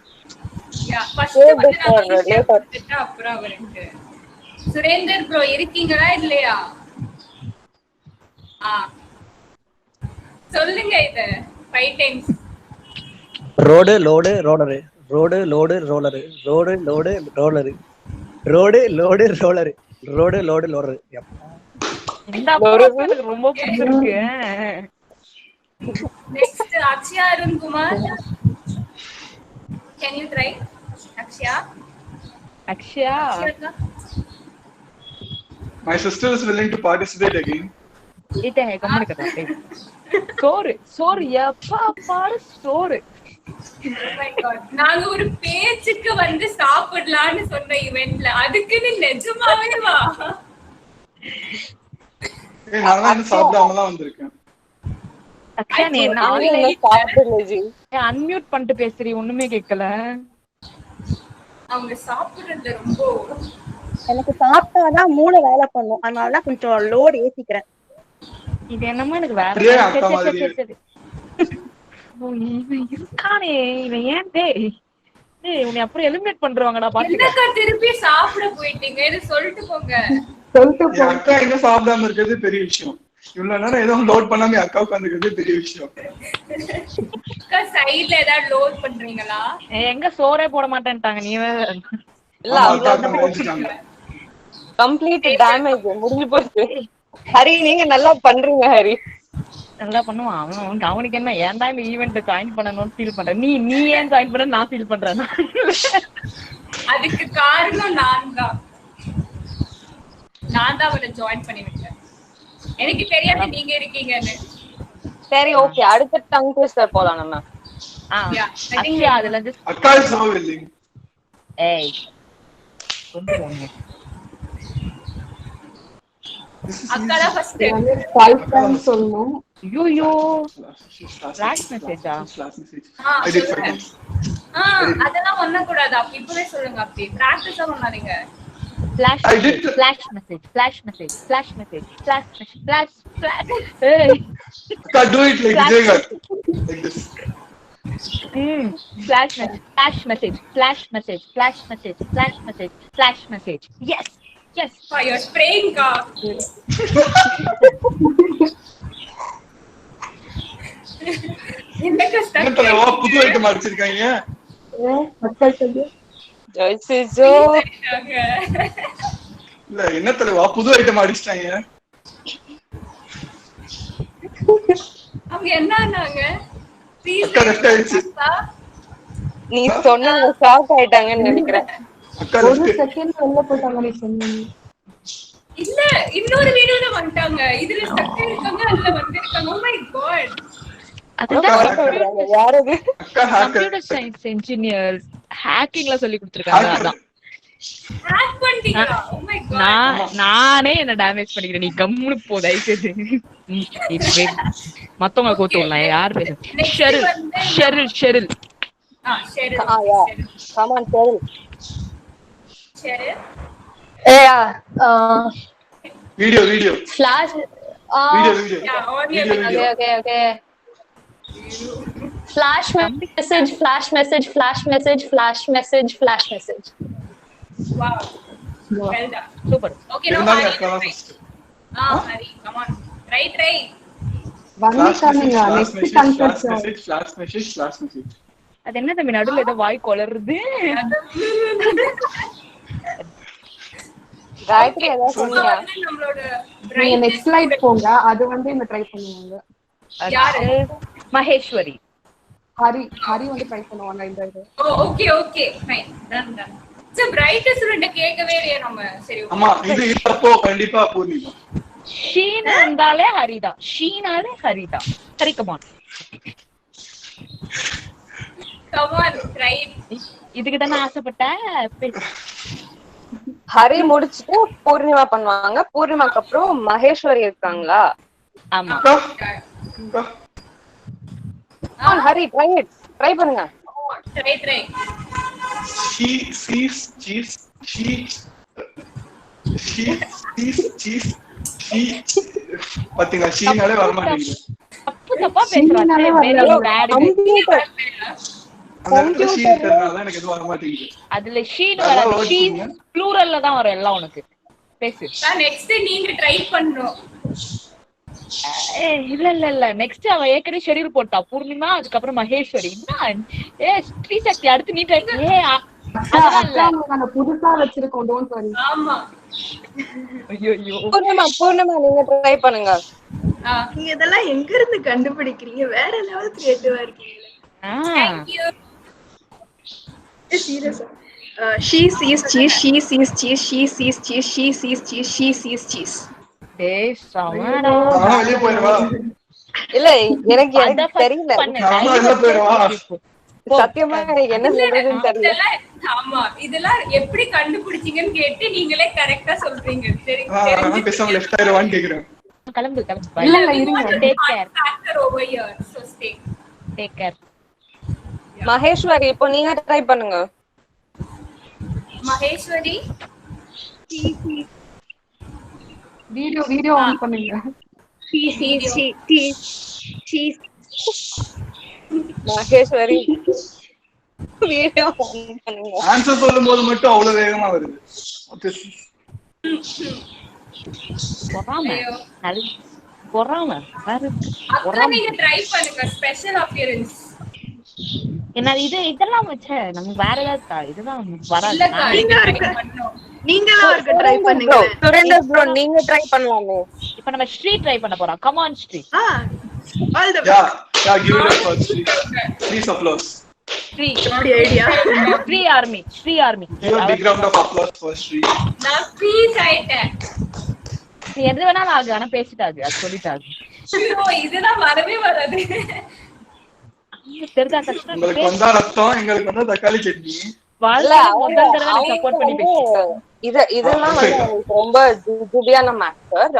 யா ஃபர்ஸ்ட் வந்து அப்புறம் அவருக்கு. சுரேந்தர் ப்ரோ இருக்கீங்களா இல்லையா? சொல்லுங்க இது 5 times. Road load roller, road load roller, road load roller, road load roller, road load roller. இந்த அப்புறம் எனக்கு ரொம்ப பிடிச்சிருக்கு. Next Akshya Arun Kumar. Can you try? Akshya? My sister is willing to participate again. இத கம்மி கரெக்ட். சோறு எப்பா பாரு சோறு. Oh my god. நாங்க ஒரு பேச்சுக்கு வந்து சாப்பிடலாம்னு சொன்ன ஈவென்ட்ல அதுக்குன்னு நிஜமாவே வா. நான் சாப்பிடாமலாம் வந்திருக்கேன். அக்கா நீ ஆன்லைன்ல சாப்பிடல ஜி. அன்மியூட் பண்ணிட்டு பேசுறீ, ஒண்ணுமே கேட்கல. அவங்க சாப்பிடுறது ரொம்ப எனக்கு சாப்பிட்டாதான் மூளை வேலை பண்ணும், அதனால கொஞ்சம் லோட் ஏத்திக்கிறேன். இது என்னமோ எனக்கு வேற இருக்கானே இவன். ஏன் டேய் உன்னை அப்புறம் எலிமினேட் பண்றவாங்கடா பாத்துக்க. திருப்பி சாப்பிட போயிட்டீங்க, இது சொல்லிட்டு போங்க. அக்கா எங்க சாப்பிடாம இருக்கிறது பெரிய விஷயம். இவ்வளவு நேரம் ஏதோ லோட் பண்ணாம அக்கா உட்காந்துக்கிறது பெரிய விஷயம். அக்கா சைடுல ஏதாவது லோட் பண்றீங்களா? எங்க சோறே போட மாட்டேன்ட்டாங்க. நீ இல்ல கம்ப்ளீட் டேமேஜ் முடிஞ்சு போச்சு. ஹரி நீங்க நல்லா பண்றீங்க. ஹரி நல்லா பண்ணுவான் அவன். அவனுக்கு என்ன, ஏன்டா இந்த ஈவென்ட் ஜாயின் பண்ணணும்னு ஃபீல் பண்றேன். நீ ஏன் ஜாயின் பண்ண நான் ஃபீல் பண்றேன். அதுக்கு காரணம் நான் தான் அவரை ஜாயின் பண்ணி விட்டேன். எனக்கு தெரியாது நீங்க இருக்கீங்கன்னு. சரி ஓகே, அடுத்த டங் ட்விஸ்டர் போலாம் நம்ம. அக்ஷயா அதுல இருந்து அக்கா இஸ் நோ வில்லிங். ஏய் கொஞ்சம் அக்கா தான் ஃபர்ஸ்ட் 5 times சொல்லணும். ஐயோ ஃபிளாஷ் மெசேஜா? அதெல்லாம் பண்ண கூடாது. அப்படி இப்பவே சொல்லுங்க. அப்படி பிராக்டிஸா பண்ணாதீங்க. Flash message. Hey. Can't do it like this. Flash message. Yes. Oh, you're spraying ka. என்னடா புது ஐட்டம் அடிச்சிருக்காங்க. அக்கா சொல்லு. ஜெய்சிஜோ இல்ல என்ன தலைவா புது ஐட்டம் அடிச்சிட்டாங்க. அவங்க என்னன்னாங்க? நீ சொன்னது ஷாக் ஆயிட்டாங்கன்னு நினைக்கிறேன். ஒரு செகண்ட் உள்ள போட்டாங்க நீ சொன்னீங்க. இல்ல இன்னொரு வீடியோல வந்துட்டாங்க. இதுல ஸ்டக் இருக்காங்க, அதுல வந்திருக்காங்க. Oh my god. Computer science engineer ஹேக்கிங்ல சொல்லி கொடுத்திருக்காங்க. அதான் ஹேக் பண்ணிட்டீங்களா? Oh my god. நானே என்ன டேமேஜ் பண்ணிக்கிறேன். நீ கம்முனு போ தயவுசெய்து. மத்தவங்க கோத்துடலாம். யார் பேச? Sheryl Sheryl Sheryl. Sheryl. Come on, Cheryl. Sheryl. Video. Flash. Video. Yeah, Okay. Flash message. Wow. Well done. Super. Okay, now இருந்தாலும் Hari. அக்கா தான் first. Hari, come on. Try. Flash message. அது என்ன தம்பி நடுவுல ஏதோ வாய் கொளறுது? காயத்ரி ஏதாவது சொன்னீங்க? நம்மளோட நீங்க நெக்ஸ்ட் ஸ்லைட் போங்க. அது வந்து என்ன ட்ரை பண்ணுவாங்க. யாரு? மகேஸ்வரி. ஹரி வந்து ட்ரை பண்ணுவாங்க இந்த இது. Okay fine done. So bright student கேட்கவே இல்லையே நம்ம. சரி ஓகே. ஆமா இது அப்போ கண்டிப்பா பூர்ணிமா. ஷீன் வந்தாலே ஹரிதா. ஷீனாலே ஹரிதா. சரி come on. ட்ரை. இதுக்கு தான ஆசைப்பட்டேன். ஹரி முடிச்சிட்டு பூர்ணிமா பண்ணுவாங்க. பூர்ணிமாக்கு அப்புறம் மகேஸ்வரி இருக்காங்களா? ஆமா. ஹரி ட்ரை பண்ணுங்க. ட்ரை. She sees cheese. பாத்தீங்களா ஷீனாலே வர மாட்டேங்குது. தப்பா பேசுறானே. Very bad. அந்த இடத்துல ஷீ இருக்கறனால எனக்கு எதுவும் வர மாட்டேங்குது. அதுல ஷீன் வராது. ஷீன் ப்ளூரல்ல தான் வரும் எல்லாம் உனக்கு. பேசு. நெக்ஸ்ட் நீங்க ட்ரை பண்ணனும். இல்ல நெக்ஸ்ட் அவ ஏற்கனவே ஷெட்யூல் போட்டா. பூர்ணிமா அதுக்கு அப்புறம் மகேஸ்வரி. ஸ்ரீசக்தி அடுத்து நீ ட்ரை. நாங்க புதுசா வச்சிருக்கோம். Don't worry. ஆமா. ஐயோ. பூர்ணிமா நீங்க ட்ரை பண்ணுங்க. நீங்க இதெல்லாம் எங்க இருந்து கண்டுபிடிக்கிறீங்க? வேற லெவல் கிரியேட்டிவா இருக்கீங்க. Thank you. Serious. She sees cheese. டேய் சமடா. வெளிய போறவா? இல்ல எனக்கு தெரியல. நான் வெளிய போறவா? சத்தியமா எனக்கு என்ன சொல்றதுன்னு தெரியல. ஆமா இதெல்லாம் எப்படி கண்டுபிடிச்சீங்கன்னு கேட்டு நீங்களே கரெக்ட்டா சொல்றீங்க. நான் பேசாம லெஃப்ட் ஆயிரவான்னு கேக்குறேன். கிளம்பு. இல்ல இருங்க. Take care. Factor over here. So stay. Take care. Maheswari இப்போ நீங்க ட்ரை பண்ணுங்க. மகேஸ்வரி வீடியோ ஆன் பண்ணுங்க. மகேஸ்வரி வீடியோ ஆன் பண்ணுங்க. ஆன்சர் சொல்லும்போது மட்டும் அவ்வளவு வேகமா வருது. பொறாம. அப்புறம் நீங்க ட்ரை பண்ணுங்க. Special appearance. என்ன இதெல்லாம் வச்சே நமக்கு வேற ஏதாவது இதுதான் வராது. நீங்களா இருக்க ட்ரை பண்ணுங்க. சுரேந்தர் ப்ரோ நீங்க ட்ரை பண்ணலாமே. இப்போ நம்ம ஸ்ரீ ட்ரை பண்ண போறோம். Come on Sri. All the Yeah, give it up for Sri. Please applause. Sri idea. Sri army. Give a big round of applause for Sri. நான் ப்ளீஸ் ஆயிட்டேன். நீ எது வேணாலும் ஆகு. ஆனா பேசிட்டாது. அது சொல்லிட்டாது. ஐயோ இதெல்லாம் வரவே வராது. தெரிஞ்சா கஷ்டம். உங்களுக்கு வந்தா ரத்தம், எங்களுக்கு வந்தா தக்காளி சட்னி. முதல் தடவை சப்போர்ட் பண்ணி பேசுறேன். இதெல்லாம் வந்து ரொம்ப ஜுபியான மேட்டர்.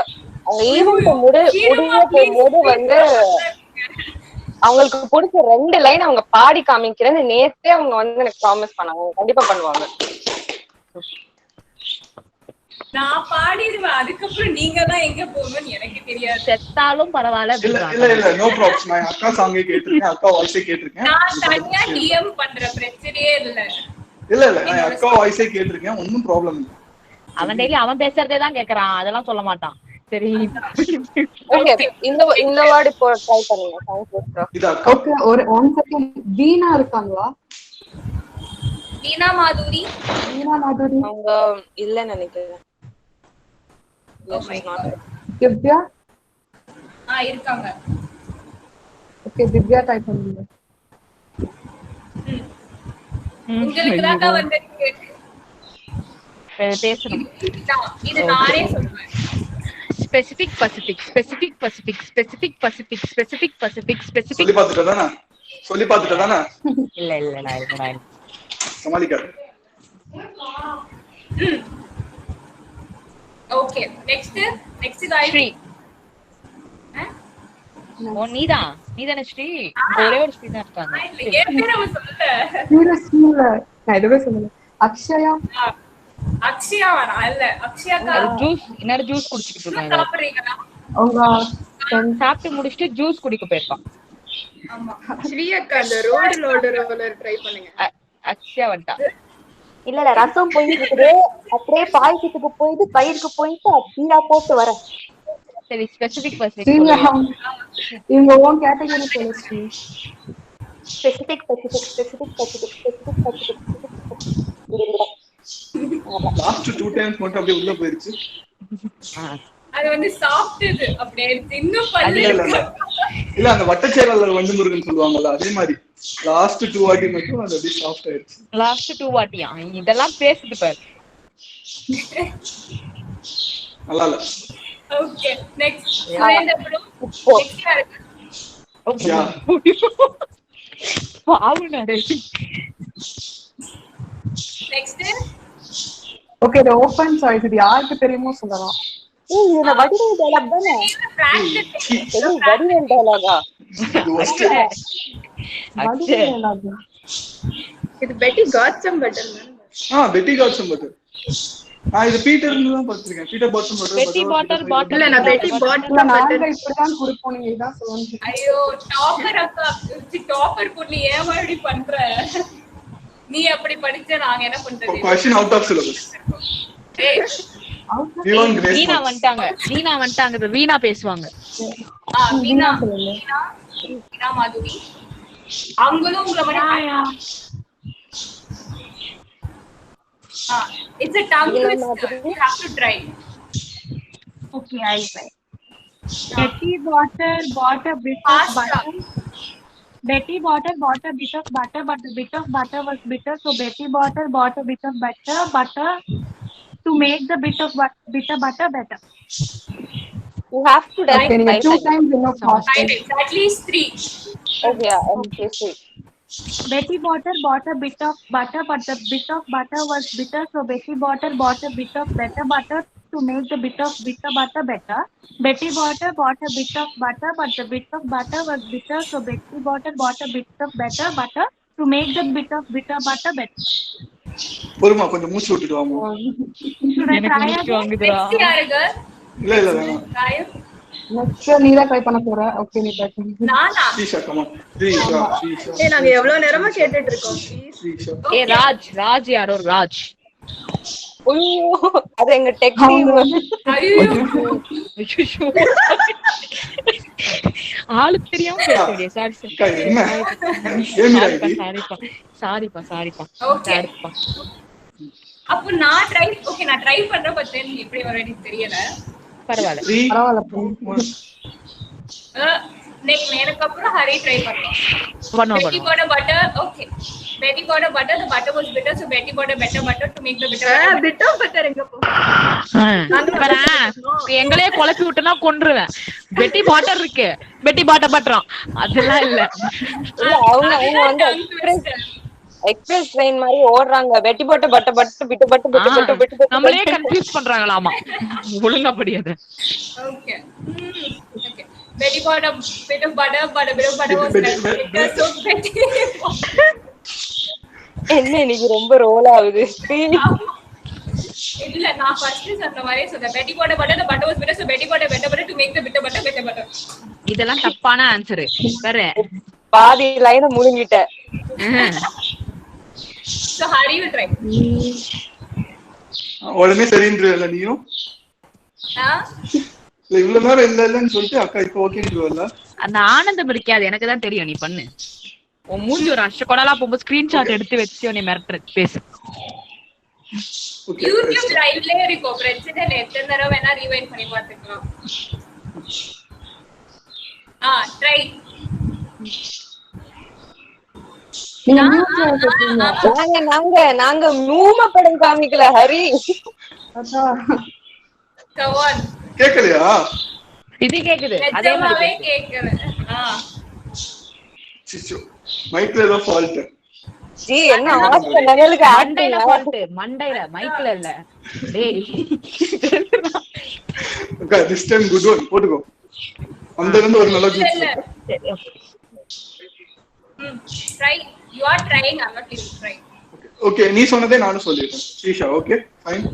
அவங்க ஈவென்ட் முடிய போகும்போது வந்து அவங்களுக்கு பிடிச்ச 2 லைன் அவங்க பாடி காமிக்கிறேன்னு நேத்தே அவங்க வந்து எனக்கு ப்ராமிஸ் பண்ணாங்க. கண்டிப்பா பண்ணுவாங்க. நான் பாடிடுவேன். அதுக்கப்புறம் நீங்க தான் எங்க போகணும்னு எனக்கு தெரியாது. செத்தாலும் பரவாயில்ல. இல்ல நோ ப்ராப்ளம். நான் அக்கா சாங்கே கேட்டிருக்கேன். அக்கா வாய்ஸே கேட்டிருக்கேன். நான் தனியா டிஎம் பண்ற பிரச்சனையே இல்ல. இல்ல நான் அக்கா வாய்ஸே கேட்டிருக்கேன். ஒண்ணும் ப்ராப்ளம் இல்ல. அவன் டெய்லி அவன் பேசுறதே தான் கேக்குறான். அதெல்லாம் சொல்ல மாட்டான். சரி ஓகே இந்த வேர்ட் இப்போ ட்ரை பண்ணுங்க. இது அக்கா. ஓகே ஒரு 1 செகண்ட். வீணா இருக்காங்களா? வீணா மாதுரி அவங்க இல்ல நினைக்கிறேன். திவ்யா இருக்காங்க. ஓகே திவ்யா டைப் பண்ணுங்க. உங்களுக்கு தான் வந்திருக்கு. பேசணும். இது நானே சொல்றேன். ஸ்பெசிபிக் சொல்லி பார்த்துட்டா தானே? இல்ல நான் சமாளிக்காது. ஓகே நெக்ஸ்ட் காய் ஸ்ரீ. ஓ நீதானே ஸ்ரீ? ஒரே ஒரு ஸ்ரீ தான் இருக்காங்க. ஏற்கனவே நம்ம சொல்லல. நான் எதுவே சொல்லல. அக்ஷயா வேணாம் இல்ல. அக்ஷயாக்கா ஜூஸ் இன்னொரு ஜூஸ் குடிச்சிட்டு இருக்காங்க. சாப்பிடுறீங்களா? அவங்க சாப்பிட்டு முடிச்சிட்டு ஜூஸ் குடிக்க போயிருப்பான். ஆமா. ஸ்ரீயக்கா அந்த ரோலர் ட்ரை பண்ணுங்க. அக்ஷயா வந்துட்டா. இல்ல ரசம் போயிட்டு இருக்குது, அப்படியே பாயசத்துக்கு போயிட்டு தயிருக்கு போயிட்டு அப்படியா போட்டு வர. சரி ஸ்பெசிபிக் இவங்க ஓன் கேட்டகரி சொல்லுங்க. ஸ்பெசிபிக் லாஸ்ட் 2 டைம்ஸ் மட்டும் அப்படியே உள்ள போயிருச்சு. அது வந்து சாப்பிட்டது அப்படியே இன்னும் பண்ணல. இல்ல அந்த வட்டச்சேரல்ல வந்து முருகன் சொல்லுவாங்கல்ல அதே மாதிரி லாஸ்ட் 2 வாட்டி மட்டும் அது அப்படியே சாஃப்ட் ஆயிடுச்சு. லாஸ்ட் 2 வாட்டியா? இதெல்லாம் பேசுது பாரு. நல்லா இல்ல. ஓகே நெக்ஸ்ட் சுரேந்தர் இப்போ யா பாவுனாரே. Next okay the open choice இது யாருக்கு தெரியுமோ சொல்லலாம். இந்த வடிவேல் டயலாக் தானே? இது வடிவேல் டயலாகா? இது பெட்டி காட் சம் பட்டர் மேம். பெட்டி காட் சம் பட்டர். நான் இது பீட்டர்னு தான் பார்த்திருக்கேன். Peter bottom butter. பெட்டி பாட்டில் இல்ல நான் பெட்டி பாட்டில் நாங்க இப்படிதான் குடுப்போம். நீங்க இதான் சொல்லுங்க. ஐயோ டாப்பர் அக்கா டாப்பர் பொண்ணு ஏன் இப்படி பண்ற? நீ அப்படி படிச்ச நாங்க என்ன பண்றது? Question out of syllabus. வீணா வந்துட்டாங்க. வீணா பேசுவாங்க. வீணா மாதுரி அவங்களும் உங்களை மாதிரி it's a tongue twister. You have to try. Okay, I'll try. Betty Botter bought a bit of butter. Betty Botter bought a bit of butter, but the bit of butter was bitter, so Betty Botter bought a bit of butter to make the bit of butter better. You have to direct 2 times in a fast. At least 3. Okay, okay. Betty Botter bought a bit of butter, but the bit of butter was bitter, so Betty Botter bought a bit of better butter to make the bit of bitter butter better. Betty Botter bought a bit of butter, but the bit of butter was bitter, so Betty Botter bought a bit of better butter to make the bit of bitter butter better. பொறுமா கொஞ்சம் மூச்சு விட்டுட்டு வாங்க. எனக்கு மூச்சு வாங்குதுடா. இல்ல வேணாம். நெக்ஸ்ட் நீ தான் ட்ரை பண்ண போற. ஓகே நீ ட்ரை பண்ணு. நானா? Srisha come on. ஸ்ரீஷா. ஏய் நாங்க எவ்வளவு நேரமா கேட்டிட்டு இருக்கோம். ஸ்ரீஷா. ஏய் ராஜ் யாரோ ராஜ். ஐயோ அது எங்க டெக் டீம். ஐயோ ஆளு தெரியாம பேசுறீங்க. சாரிப்பா. ஓகே அப்ப நான் ட்ரை பண்ற பத்தி எப்படி வரேன்னு தெரியல. பரவாயில்ல. எனக்கு அப்புறம் ஹரி ட்ரை பண்ணோம். Betty bought a butter. Okay. Betty bought a butter. The butter was bitter, so Betty bought a better butter to make the bitter butter. bitter butter எங்க போ? எங்களே குழப்பி விட்டனா கொன்றுவேன். பெட்டி பாட்டர் இருக்கு. பெட்டி பாட்டர் பட்டறோம். அதெல்லாம் இல்ல. அவங்க வந்து எக்ஸ்பிரஸ் ட்ரெயின் மாதிரி ஓடுறாங்க. வெட்டி போட்டு பட்ட பட்டு நம்மளே கன்ஃபியூஸ் பண்றாங்களாமா. ஒழுங்கா படியாத. Okay okay Betty bought a bit of butter, but a bit of butter was bitter, so Betty. என்ன இன்னைக்கு ரொம்ப ரோல் ஆகுது. இல்ல நான் ஃபர்ஸ்ட் சொன்ன மாதிரி சொல்றேன். Betty bought a butter, the butter was bitter, so Betty bought a better butter to make the bitter butter better butter. இதெல்லாம் தப்பான ஆன்சர். வேற பாதி லைனை முழுங்கிட்ட. So Hari will try. உடனே சரின்றல நீயும். இவ்வளவு நேரம் இல்லன்னு சொல்லிட்டு அக்கா இப்போ ஓகேன்றவல்ல. அந்த ஆனந்தம் இருக்காது. எனக்கு தான் தெரியும். நீ பண்ணு. உன் மூஞ்சி ஒரு அஷ்டகோடலா போகும்போது ஸ்கிரீன்ஷாட் எடுத்து வச்சு நீ மிரட்டுற பேசு. யூடியூப் லைவ்ல இருக்கோ பிரச்சனை இல்ல. எத்தனை தடவை வேணா ரீவைண்ட் பண்ணி பார்த்துக்கலாம். ட்ரை. நாங்க மூம படம் காமிக்கல ஹரி. கேக்கலையா? இது கேக்குது. அதே மாதிரி கேக்குது. சிச்சு மைக்ல ஏதோ ஃபால்ட். ஜி என்ன ஆஸ்ட் லெவலுக்கு மண்டையில ஆக்டிங். ஃபால்ட், மண்டையில மைக்ல இல்ல. டேய் Okay, this time good one. போட்டுக்கோ. அந்த இருந்து ஒரு நல்ல juice. Try. You are trying. I'm not even trying. Okay, நீ சொன்னதே நானும் சொல்லிட்டேன். ஸ்ரீஷா, okay? Fine.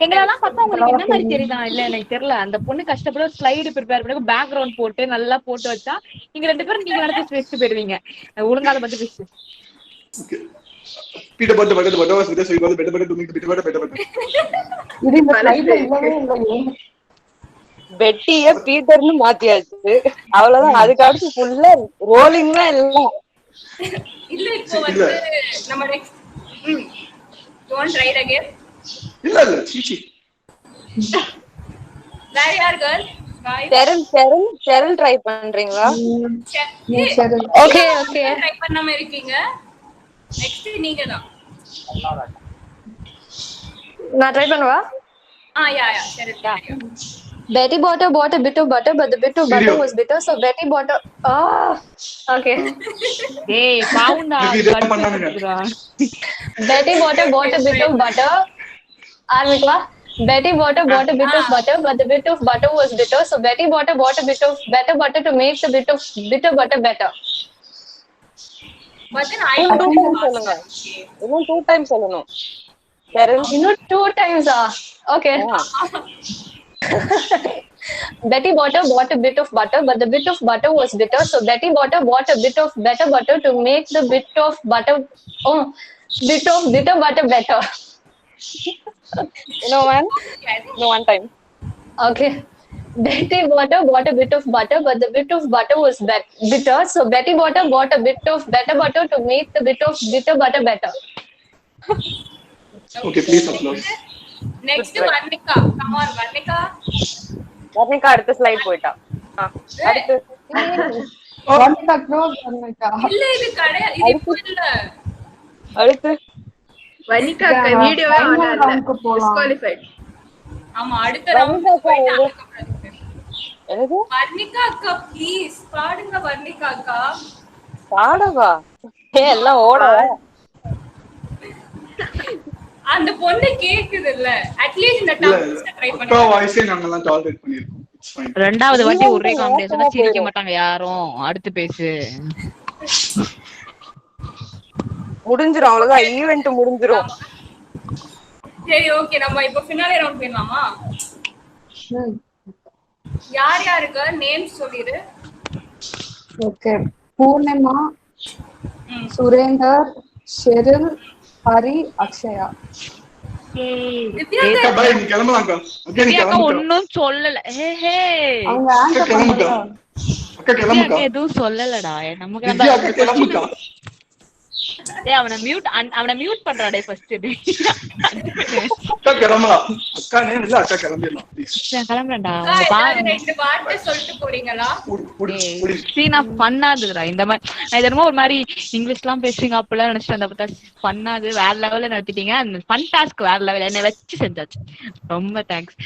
எங்களெல்லாம் பார்த்தா உங்களுக்கு என்ன மாதிரி தெரியுதா? இல்ல எனக்கு தெரியல. அந்த பொண்ணு கஷ்டப்பட்டு ஸ்லைடு ப்ரிப்பேர் பண்ணி பேக்ரவுண்ட் போட்டு நல்லா போட்டு வச்சா நீங்க 2 பேரும் நீங்க நடத்தி பேசிட்டு போயிருவீங்க. ஒழுங்காத பத்தி பேசு. Okay. Peter butter was with us, so you got the better to make the better. இது இந்த ஸ்லைட்ல இல்லவே இல்லையே. பெட்டிய பீட்டர்னு மாத்தியாச்சு. அவ்வளவுதான். அதுக்கு அடுத்து ஃபுல்லா ரோலிங் தான் எல்லாம். இல்ல இப்போ வந்து நம்ம next you want try it again? இல்ல சீச்சி. Where you are girl? Guys. Cereal try பண்றீங்களா? ஓகே ட்ரை பண்ணாம இருக்கீங்க. நெக்ஸ்ட் நீங்க தான். நான் ட்ரை பண்ணவா? யா சரி. Betty bought a bit of butter, but the bit of butter was bitter, so Betty bought a... okay. ஏய் பாவுண்டா Betty bought a bit of butter. Armikwa. Betty bought a bit of butter, but the bit of butter was bitter, so Betty bought a bit of better butter to make the bit of bitter butter better. But then I don't know. இன்னும் 2 times சொல்லணும். இன்னும் 2 times okay. Betty bought a bit of butter, but the bit of butter was bitter, so Betty bought a bit of better butter to make the bit of bitter butter better. You know one time. Okay. Betty bought a bit of butter, but the bit of butter was bitter, so Betty bought a bit of better butter to make the bit of bitter butter better. Okay, please applause. Next Varnika. Come on Varnika. Varnika அடுத்த ஸ்லைட் போய்டா. அடுத்து Varnika க்ளோஸ் Varnika. இல்ல இது கிடையாது. இது இல்ல. அடுத்து Varnika வீடியோவே ஆன் ஆகல. டிஸ்குவாலிஃபைட். ஆமா அடுத்த ரவுண்ட் போய்ட்டு என்னது? Varnika அக்கா ப்ளீஸ் பாடுங்க Varnika அக்கா. பாடவா? எல்லாம் ஓட. அந்த பொண்ணு கேக்குது இல்ல அட்லீஸ்ட் இந்த டாஸ்க் ட்ரை பண்ணி அக்கா வாய்ஸே நாங்க எல்லாம் டாலரேட் பண்ணிருக்கோம். It's fine. ரெண்டாவது வாட்டி ஒரே காம்பினேஷனா சிரிக்க மாட்டாங்க யாரும். அடுத்து பேசு. முடிஞ்சிரும் அவ்வளவுதான். ஈவென்ட் முடிஞ்சிரும். சரி ஓகே நம்ம இப்போ ஃபினாலே ரவுண்ட் போயிடலாமா? யார் யாருக்கு நேம்ஸ் சொல்லிரு. Okay Poornima, Surendar, Cheryl, Hari, Akshaya. அக்கா பை நீ கிளம்பலாம்க்கா. ஓகே நீ கிளம்பு. ஒண்ணும் சொல்லல. அவங்க ஆன்சர் கிளம்புக்கா. அக்கா கிளம்புக்கா. எதுவும் சொல்லலடா. நமக்கு விஜய் அக்கா கிளம்புக்கா. டேய் அவனை மியூட் பண்றாடே ஃபர்ஸ்ட். அக்கா கிளம்பலாம். அக்கா நேம் இல்ல அக்கா கிளம்பிடலாம் ப்ளீஸ். நான் கிளம்பறேன்டா. ரெண்டு வார்த்தை சொல்லிட்டு போறீங்களா? சீனா பண்ணாதுடா இந்த மாதிரி. நான் இதெல்லாம் ஒரு மாதிரி இங்கிலீஷ்லாம் பேசுறீங்க அப்பலாம் நினைச்சிட்டு அந்த பார்த்தா பண்ணாது. வேற லெவல்ல நடத்திட்டீங்க. அந்த ஃபன் டாஸ்க் வேற லெவல். என்னை வச்சு செஞ்சாச்சு. ரொம்ப தேங்க்ஸ்.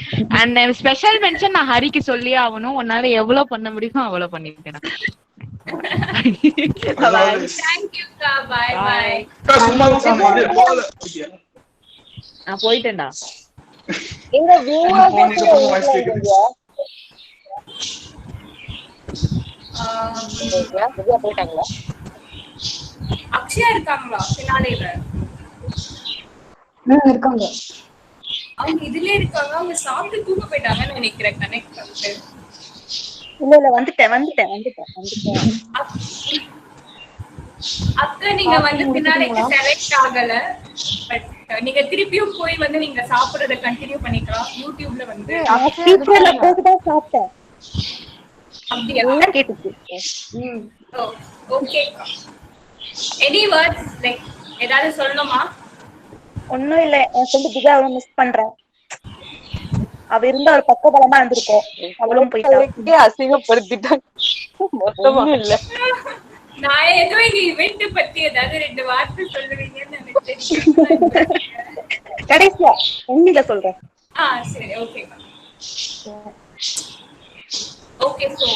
அண்ட் ஸ்பெஷல் மென்ஷன் நான் ஹரிக்கு சொல்லியே ஆகணும். உன்னால எவ்வளவு பண்ண முடியுமோ அவ்வளவு பண்ணிட்டேன். Thank you ka. Bye bye. நான் போயிட்டேன்டா. எங்க வியூவர்ஸ் போயிட்டாங்களா? அக்ஷயா இருக்காங்களா ஃபினாலேல? இருக்காங்க. அவங்க இதுலயே இருக்காங்க. அவங்க சாப்பிட்டு தூங்க போயிட்டாங்கன்னு நினைக்கிறேன். கனெக்ட் பண்ணிட்டு. இல்ல வந்துட்டேன். அக்கா நீங்க வந்து ஃபினாலேக்கு செலக்ட் ஆகல. பட் நீங்க திருப்பியும் போய் வந்து நீங்க சாப்பிடுறத கண்டினியூ பண்ணிக்கலாம். யூடியூப்ல வந்து ஸ்பீக்கர்ல போட்டு தான் சாப்பிட்டேன். அப்படியே எல்லாம் கேட்டுச்சு. ஓகே. எனி வேர்ட்ஸ் லைக் ஏதாவது சொல்லணுமா? ஒண்ணும் இல்ல. என் ஃப்ரெண்ட் திகா அவளை மிஸ் பண்றேன். அவ இருந்தா ஒரு பக்கபலமா இருந்திருக்கும். அவளும் போயிட்டா. அசிங்கப்படுத்திட்டாங்க. மொத்தமா இல்ல. நான் ஏதோ இந்த இவெண்ட் பத்தி ஏதாவது 2 வார்த்தை சொல்லுவீங்கன்னு நினைச்சேன். கடைசியா உண்மையில சொல்றேன். சரி okay. Okay so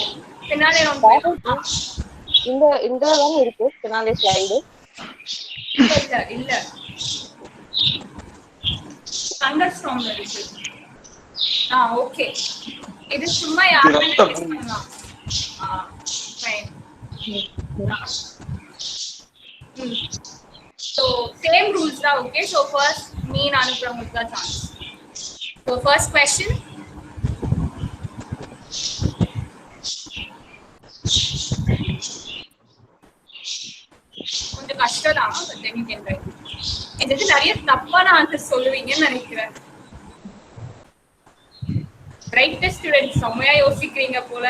finale round இந்த தான் இருக்கு ஃபினாலே ஸ்லைடு. இல்ல இல்ல thunderstormல இருக்கு. ஓகே. இது சும்மா யாருமே கெஸ் பண்ணலாம். Fine. So same rules da, okay? So first me and Anupramukka chance. So first question. கொஞ்சம் கஷ்டம் தான், but then you can try. இதுக்கு நிறைய தப்பான ஆன்சர் சொல்லுவீங்கன்னு நினைக்கிறேன். பிரைட்டஸ்ட் ஸ்டூடெண்ட்ஸ் செம்மையா யோசிக்கிறீங்க போல.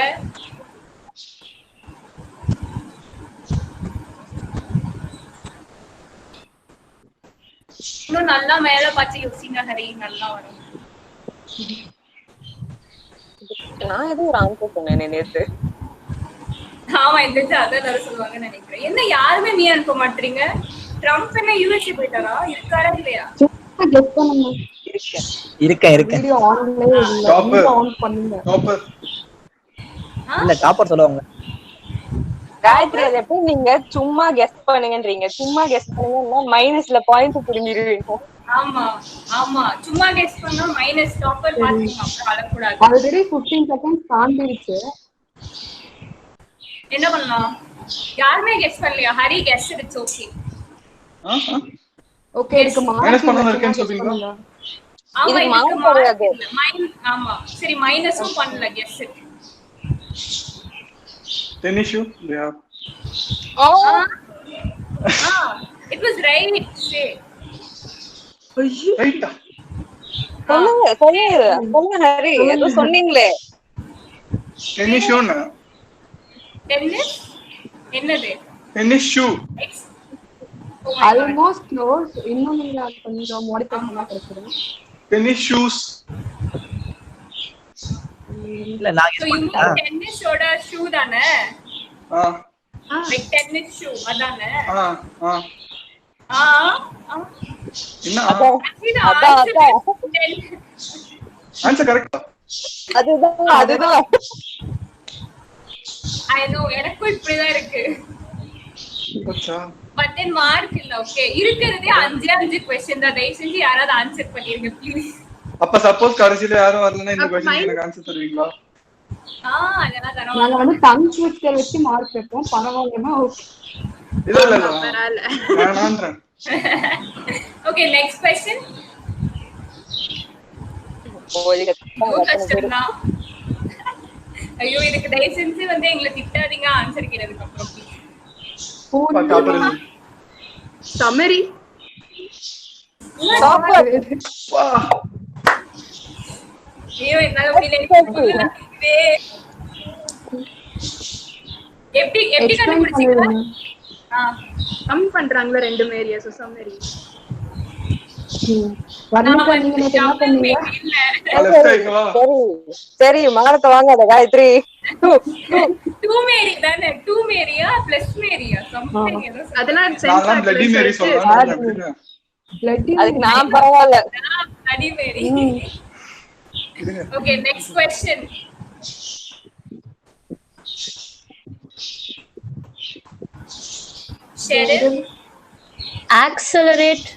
இன்னும் நல்லா மேல பார்த்து யோசிங்க ஹரி, நல்லா வரும். நான் ஏதோ ஒரு ஆன்சர் சொன்னேன் நேத்து. ஆமா, இந்த அதான் எல்லாரும் சொல்லுவாங்கன்னு நினைக்கிறேன். என்ன யாருமே நீ அனுப்ப மாட்டீங்க? ட்ரம்ப் என்ன யூஎஸ்ஏ போயிட்டாரா? இருக்காரா இல்லையா? கெஸ் பண்ணுங்க. இருக்கேன் வீடியோ ஆன்லயே இல்ல. வீடியோ ஆன் பண்ணுங்க. இல்ல டாப்பர் சொல்லுவாங்க. காயத்ரி அது எப்படி நீங்க சும்மா கெஸ் பண்ணுங்கன்றீங்க? சும்மா கெஸ் பண்ணுங்கன்னா மைனஸ்ல பாயிண்ட் புடிங்கிடுவீங்க. ஆமா ஆமா, சும்மா கெஸ் பண்ணா மைனஸ் டாப்பர் பாத்தீங்க, அப்புறம் அழக்கூடாது. ஆல்ரெடி 15 செகண்ட்ஸ் தாண்டிடுச்சு. என்ன பண்ணலாம்? யாருமே கெஸ் பண்ணலையா? Hari guess it's okay. Okay, இதுக்கு மைனஸ் பண்ணனும் இருக்கேன்னு சொல்றீங்களா? ஆமா, இது மார்க் போடாது. ஆமா சரி, மைனஸும் பண்ணல guess. Ten issue? Yeah. It was right. Say. Right. சொல்லுங்க ஹரி, ஏதோ சொன்னீங்களே. Ten issue na. Tennis? என்னது? Tennis shoe. Almost close. இன்னும் நீங்க கொஞ்சம் மாடிஃபை பண்ணா கிடைச்சிரும். Tennis shoes. இல்ல நான் So you mean tennis ஓட shoe தானே? Like tennis shoe அதானே? என்ன? ஆன்சர் கரெக்ட்டா? அதுதான். I know, எனக்கும் இப்படிதான் இருக்கு. But then mark இல்ல. ஓகே, இருக்குறதே 5 क्वेश्चन தான். தயவு செஞ்சு யாராவது ஆன்சர் பண்ணிருங்க ப்ளீஸ். அப்ப சப்போஸ் கடைசில யாரும் வரலனா இந்த क्वेश्चन எனக்கு ஆன்சர் தருவீங்களா? அதெல்லாம் தரவா. நாங்க வந்து டங் ட்விஸ்டர் வச்சு மார்க் வைப்போம். பரவாயில்லைனா ஓகே. இல்ல வேணாம்ன்றேன். Okay, next question. ஐயோ, இதுக்கு தயவு செஞ்சு வந்து எங்களை திட்டாதீங்க ஆன்சர் கேட்டதுக்கு அப்புறம். சம்மரி. ஐயோ, என்னால முடியல. எப்படி கண்டுபிடிச்சீங்க? கம் பண்றாங்களா ரெண்டு ஏரியா? So summary. சரி, மானத்தை வாங்காத காயத்ரி. டூ மேரி தானே? டூ மேரியா பிளஸ் மேரியா சம்திங் ஏதோ. அதெல்லாம் நான் பிளட்டி மேரி சொல்றேன். அதுக்கு நான் பரவாயில்ல. Bloody Mary. Okay, next question. Cheryl. Accelerate.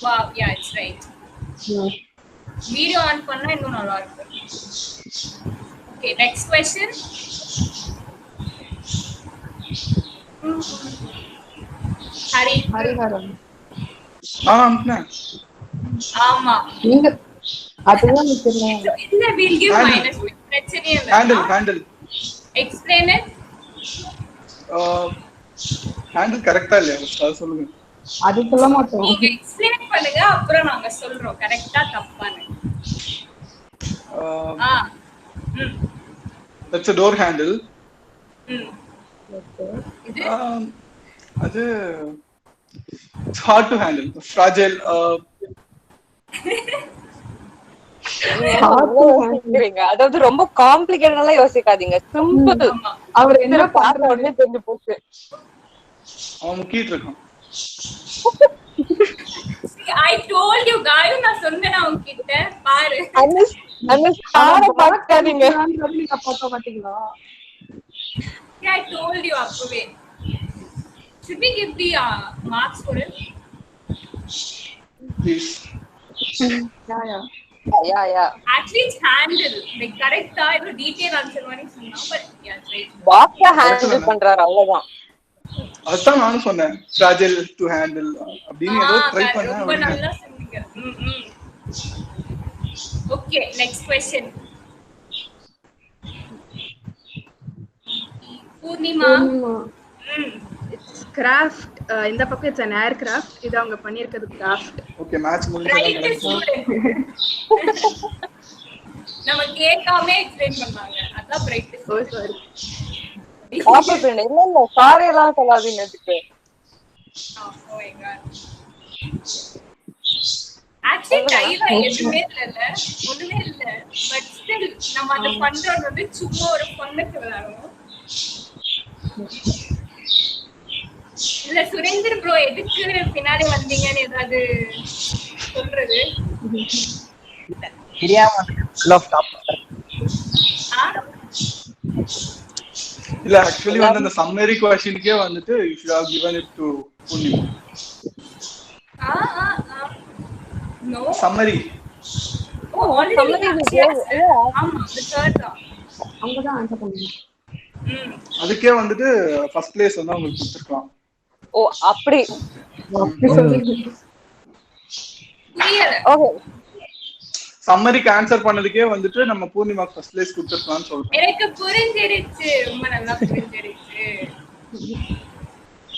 Wow, yeah, it's right. Video on பண்ணா இன்னும் நல்லா இருக்கும். Okay, next question. ஹரிஹரன். ஆமா, நீங்க அதுதான் தெரியல. இல்ல, we'll give minus. பிரச்சனையே இல்ல. ஹேண்டில். Explain it. ஹேண்டில் கரெக்ட்டா இல்லையா? அது சொல்லுங்க. அது சொல்ல மாட்டோம். நீங்க எக்ஸ்பிளைன் பண்ணுங்க, அப்புறம் நாங்க சொல்றோம் கரெக்ட்டா தப்பான்னு. That's a door handle. இது அது it's hard to handle. Fragile. அதாவது ரொம்ப காம்ப்ளிகேட்டடா யோசிக்காதீங்க. சிம்பிள். அவர் என்ன பண்றாருன்னு தெரிஞ்சு போச்சு. அவன் முக்கிட்டு இருக்கான். I told you guys, நான் சொன்னேன் உன்கிட்ட பாரு. பார்க்காதீங்க. நீங்க பார்க்க மாட்டீங்களா? I told you அப்பவே. Should we give the marks for it? Please. Yeah. Actually, it's handle. Like correct detail answer one is now, but yeah, it's right. Box handle பண்றாரு அவ்வளவுதான். அதான் நானும் சொன்னேன் fragile to handle அப்படின்னு ஏதோ ட்ரை பண்ணேன். ரொம்ப நல்லா சொன்னீங்க. Okay, next question. Purnima. It's craft. இந்த பக்கம் it's an aircraft. இது அவங்க பண்ணிருக்கிறது craft. Okay, match முடிஞ்சு. நம்ம கேட்காம எக்ஸ்பிளைன் பண்ணாங்க. அதான் பிரைட். Oh sorry. பாப்பா ஃப்ரெண்ட் இல்ல சாரி எல்லாம் சொல்லாதீங்க அதுக்கு. Oh my god. Actually டைல எதுவுமே இல்ல. ஒண்ணுமே இல்ல. But still நம்ம அத பண்றது வந்து சும்மா ஒரு ஃபன்னுக்கு விளையாடுறோம். இல்ல சுரேந்தர் ப்ரோ எதுக்கு பின்னாடி வந்தீங்கன்னு ஏதாவது சொல்றது? தெரியாம full of top. இல்ல ஆக்சுவலி வந்து அந்த சம்மரி क्वेश्चनக்கே வந்துட்டு if you have given it to Purnima. No. Summary. Oh, already. ஆமா, the third தான். அவங்க தான் ஆன்சர் பண்ணுவாங்க. அதுக்கே வந்துட்டு ஃபர்ஸ்ட் பிளேஸ் வந்து உங்களுக்கு கொடுத்துருக்கலாம். ஓ அப்படி. ஓகே. சம்மரிக்கு ஆன்சர் பண்ணதுக்கே வந்துட்டு நம்ம பூர்ணிமா ஃபர்ஸ்ட் பிளேஸ் கொடுத்துருக்கலாம்னு சொல்றேன். எனக்கு புரிஞ்சிருச்சு, ரொம்ப நல்லா புரிஞ்சிருச்சு.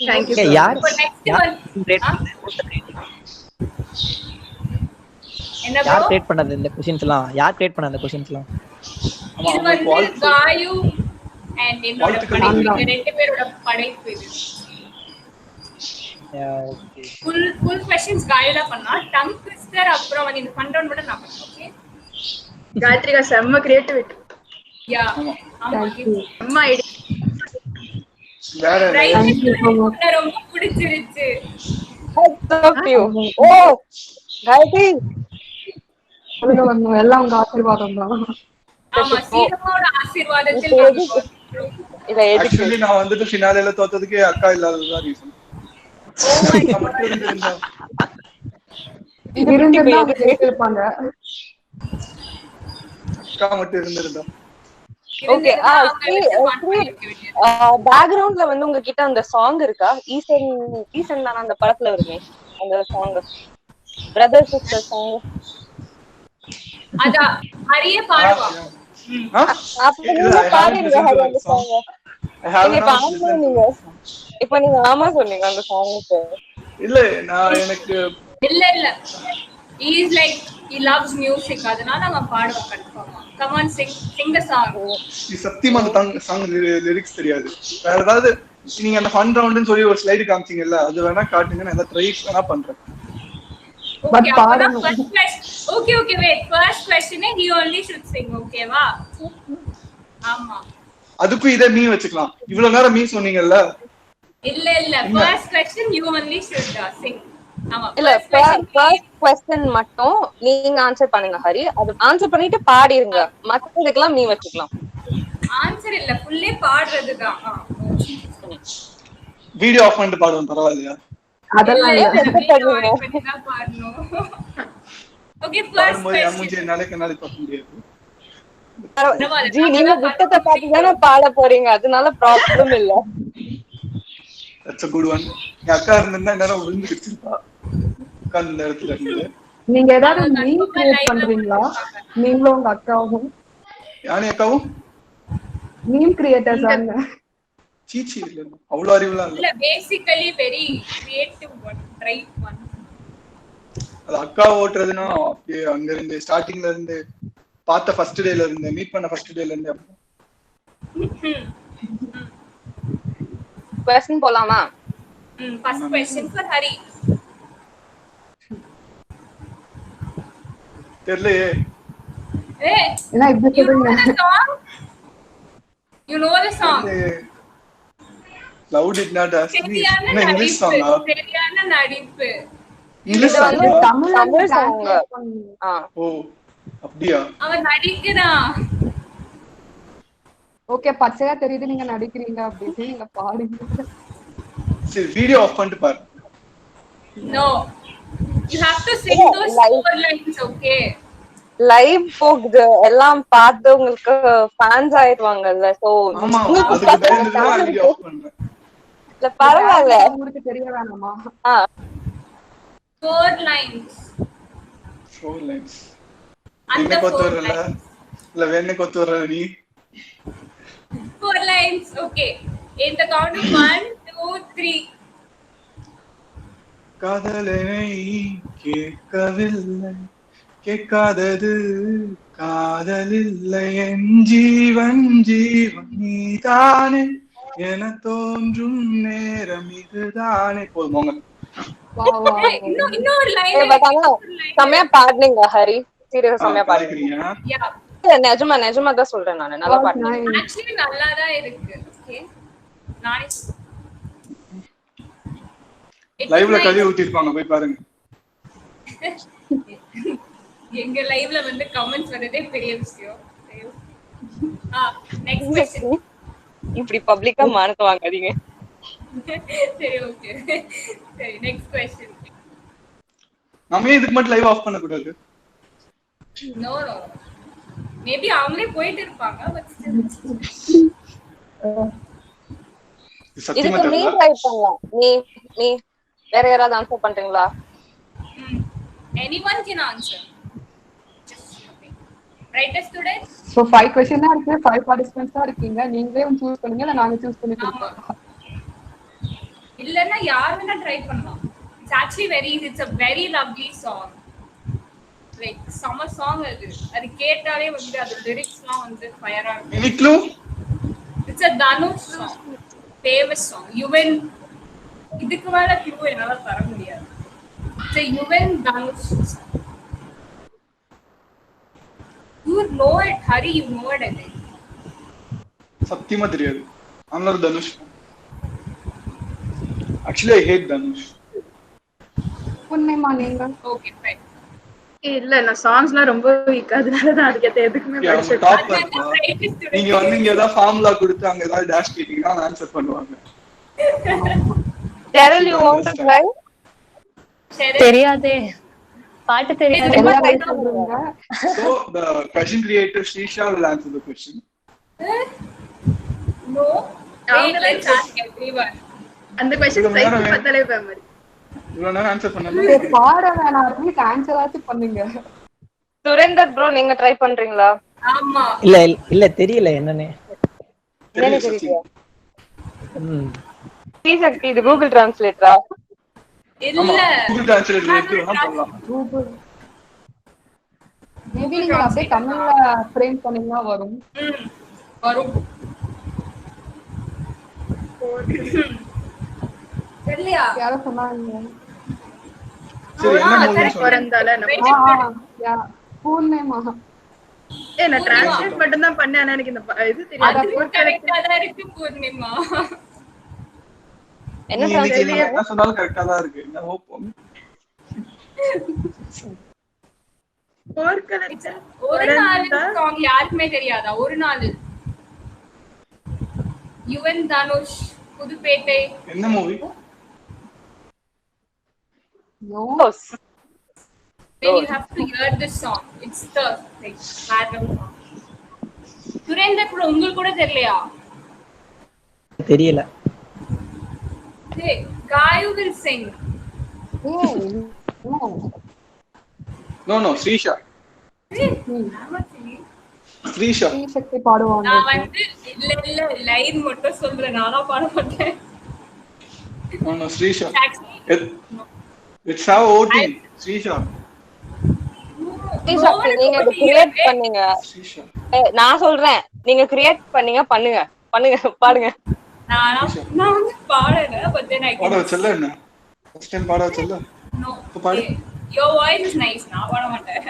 Thank you. யார் next one. என்ன bro? யார் கிரியேட் பண்ணது இந்த क्वेश्चंसலாம்? யார் கிரியேட் பண்ண அந்த क्वेश्चंसலாம்? இது வந்து காயு and என்னோட படைப்பு, ரெண்டு பேரோட படைப்பு இது. ஓகே. full questions காயுல பண்ணா, டங் ட்விஸ்டர் அப்புறம் வந்து இந்த ஃபன் மட்டும் நான் பண்ணேன். ஓகே. காயத்ரிகா செம்ம கிரியேட்டிவிட்டி. யா. ஆமா. செம்ம ஐடியா. ரொம்ப பிடிச்சிருச்சு. ஓ காயத்ரி எல்லாம் உங்க ஆசீர்வாதம் தான். ஆமா, சீரமாவோட ஆசீர்வாதத்தில் இத ஆக்சுவலி நான் வந்துட்டு ஃபினாலேல தோத்ததுக்கு அக்கா இல்லாததுதான் ரீசன். இருந்திருந்தா அவங்க கேட்டிருப்பாங்க. அக்கா மட்டும் இருந்திருந்தா. ஓகே. பேக்ரவுண்ட்ல வந்து உங்ககிட்ட அந்த சாங் இருக்கா? ஈசன் தான் அந்த படத்துல வருமே அந்த சாங், பிரதர் சிஸ்டர் சாங். அத ஹரிய பாடுவா. அப்ப நீங்க பாடுங்க அந்த சாங். இப்ப நீங்க ஆமா சொன்னீங்க அந்த சாங்க்கு. இல்ல நான் எனக்கு இல்ல he is like he loves music, அதனால அவன் பாடுவான் கன்ஃபார்மா. come on sing the song. சத்தியமா அந்த சாங் லிரிக்ஸ் தெரியாது. வேற ஏதாவது நீங்க அந்த ஃபன் ரவுண்ட்னு சொல்லி ஒரு ஸ்லைடு காமிச்சீங்கல்ல, அது வேணா காட்டுங்க, நான் ஏதாவது ட்ரை வேணா பண்றேன். பட் பாடணும். okay wait, first question he only should sing, okay வா? ஆமா. அதுக்கு இத மீ வச்சுக்கலாம். இவ்வளவு நேரம் மீ சொன்னீங்கல்ல. இல்ல first question you only should sing. ஆமா. இல்ல first question மட்டும் நீங்க ஆன்சர் பண்ணுங்க ஹரி. அது ஆன்சர் பண்ணிட்டு பாடிருங்க. மத்ததுக்கெல்லாம் நீ வச்சுக்கலாம். ஆன்சர் இல்ல, ஃபுல்லே பாடுறது தான். வீடியோ ஆஃப் பண்ணிட்டு பாடுவோம், பரவாயில்லையா? அதெல்லாம் பாடணும். Okay, first question. முझे நாளைக்கு பார்க்க முடியாது. ஜி நீங்க புத்தகத்தை பார்த்து தானே பாட போறீங்க, அதனால ப்ராப்ளம் இல்ல. That's a good one. என் அக்கா இருந்தா நேரம் விழுந்து கிச்சிருப்பா உட்கார்ந்த இடத்துல இருந்து. நீங்க ஏதாவது மீம் கிரியேட் பண்றீங்களா? நீங்களும் உங்க அக்காவும்? யானே அக்காவும் மீம் கிரியேட்டர்ஸ் ஆங்க. சீச்சி இல்ல, அவ்வளவு அறிவுலாம் இல்ல. இல்ல basically very creative one, right one. அது அக்கா ஓட்றதுனா அப்படியே அங்க இருந்து ஸ்டார்டிங்ல இருந்து பார்த்த ஃபர்ஸ்ட் டேல இருந்து மீட் பண்ண ஃபர்ஸ்ட் டேல இருந்து. क्वेश्चन போலாமா? First question for Hari. தெரியலையே. என்ன இப்படி சொல்றீங்க? You know the song? Love did not ask me. English song. சரியான நடிப்பு. English song. தமிழ் song. ஓ அப்படியே அவன் நடிக்கிறான். ஓகே, பச்சையா தெரியுது நீங்க நடிக்கிறீங்க அப்படி நீங்க பாடுங்க. சரி வீடியோ ஆஃப் பண்ணிட்டு பாரு. No. You have to sing those 4 lines, okay? Live போகுது எல்லாம் பார்த்து உங்களுக்கு ஃபேன்ஸ் ஆயிடுவாங்கல்ல. சோ ஆமா அதுக்கு பயந்து தான் வீடியோ ஆஃப் பண்றேன். இல்ல பரவாயில்ல. உங்களுக்கு தெரிய வேணாமா? 4 lines. 4 lines. என்ன கொத்துறல? இல்ல வேணே கொத்துற நீ? 4 lines. Okay. In the count of 1, 2, 3. காதலை கேட்கவில்லை கேட்காதது காதலில்லை என் ஜீவன் ஜீவன் நீதானே என தோன்றும் நேரம் இதுதானே. போதும் இன்னொரு லைன். செம்மையா பாடுனீங்க ஹரி. சீரியஸா செம்மையா பாடுறீங்க. நிஜமா தான் சொல்றேன் நானு. நல்லா பாடுனீங்க. ஆக்சுவலி நல்லா தான் இருக்கு. ஓகே. நானே லைவ்ல கழுவி ஊத்திருப்பாங்க போய் பாருங்க. எங்க லைவ்ல வந்து கமெண்ட்ஸ் வரதே பெரிய விஷயம். Next question. இப்படி பப்ளிக்கா மானத்தை வாங்காதீங்க. சரி ஓகே. சரி நெக்ஸ்ட் क्वेश्चन. நாம இதுக்கு மட்டும் லைவ் ஆஃப் பண்ண கூடாது. No no. மேபி அவங்களே போயிட்டு இருப்பாங்க. பட் இதுக்கு நீ ட்ரை பண்ணலாம். நீ வேற யாராவது ஆன்சர் பண்றீங்களா? anyone can answer. Right students? So 5 question தான் இருக்கு. 5 participants தான் இருக்கீங்க. நீங்களே சூஸ் பண்ணுங்க இல்ல நாங்க சூஸ் பண்ணி கொடுப்போம். இல்லன்னா யார் வேணா ட்ரை பண்ணலாம். It's actually very easy. It's a very lovely song. Like summer song அது. அது கேட்டாலே வந்து அது லிரிக்ஸ்லாம் வந்து ஃபயரா இருக்கும். Any clue? It's a Dhanush song. Famous song. Yuvan இதுக்கு மேல clue என்னால தர முடியாது. It's a Yuvan Dhanush song. You know it, Hari, you know it, I think. சத்தியமா தெரியாது. அன்னர் Dhanush. Actually I hate Dhanush. உன்னைமா நீங்க? Okay, fine. இல்ல நான் சாங்ஸ்லாம் ரொம்ப வீக் அதனால தான் அதுக்கு எதுக்குமே படிச்சிருக்கேன். நீங்க வந்து இங்க ஏதாவது ஃபார்முலா கொடுத்து அங்க ஏதாவது டாஷ் கேட்டீங்கன்னா ஆன்சர் பண்ணுவாங்க. Cheryl, you want to try? தெரியாதே. பாட்டு தெரியாது. So the question creator Shisha will answer the question. No. Wait, let's ask everyone. அந்த क्वेश्चन ரைட் பண்ணலே பாமரி. இவ்வளவு நேரம் ஆன்சர் பண்ணல. பாட வேணாம். ப்ளீஸ் ஆன்சர் ஆச்சு பண்ணுங்க. சுரேந்தர் ப்ரோ நீங்க ட்ரை பண்றீங்களா? ஆமா. இல்ல தெரியல என்னன்னு. தெரியல. சக்தி இது கூகுள் டிரான்ஸ்லேட்டரா? இல்ல. கூகுள் டிரான்ஸ்லேட்டர் எடுத்து வேணா பண்ணலாம். கூகுள். மேபி நீங்க அப்படியே தமிழ்ல ஃப்ரேம் பண்ணீங்கன்னா வரும். வரும். தெரியலையா? யாரோ சொன்னாங்க. சரி என்ன மூவி வரந்தால யா பூர்ணிமா. நான் டிரான்ஸ்லேட் மட்டும் தான் பண்ணேன். ஆனா எனக்கு இந்த இது தெரியாது. கரெக்ட்டா தான் இருக்கு பூர்ணிமா. என்ன டிரான்ஸ்லேட் என்ன சொன்னாலும் கரெக்ட்டா தான் இருக்கு. நான் ஹோப் ஒரு நாள் சாங் யாருக்குமே தெரியாதா? ஒரு நாள் யுவன் தனுஷ் புதுப்பேட்டை. என்ன movie? No. Then you have to hear this song. It's the like background song. Surender கூட உங்களுக்கு கூட தெரியலையா? தெரியல. Hey, Gayu will sing. No, Srisha. Srisha. சக்தி பாடுவாங்க. நான் வந்து இல்ல லைன் மட்டும் சொல்றேன். நானா பாட மாட்டேன். No, Srisha. It's how voting. Srisha. நீங்க கிரியேட் பண்ணீங்க. நான் சொல்றேன் நீங்க கிரியேட் பண்ணீங்க பண்ணுங்க பாடுங்க. நான் வந்து பாடல but then I பாட வச்சல என்ன first time பாட வச்சல no பாடு. Your voice is nice. நான் பாட மாட்டேன்.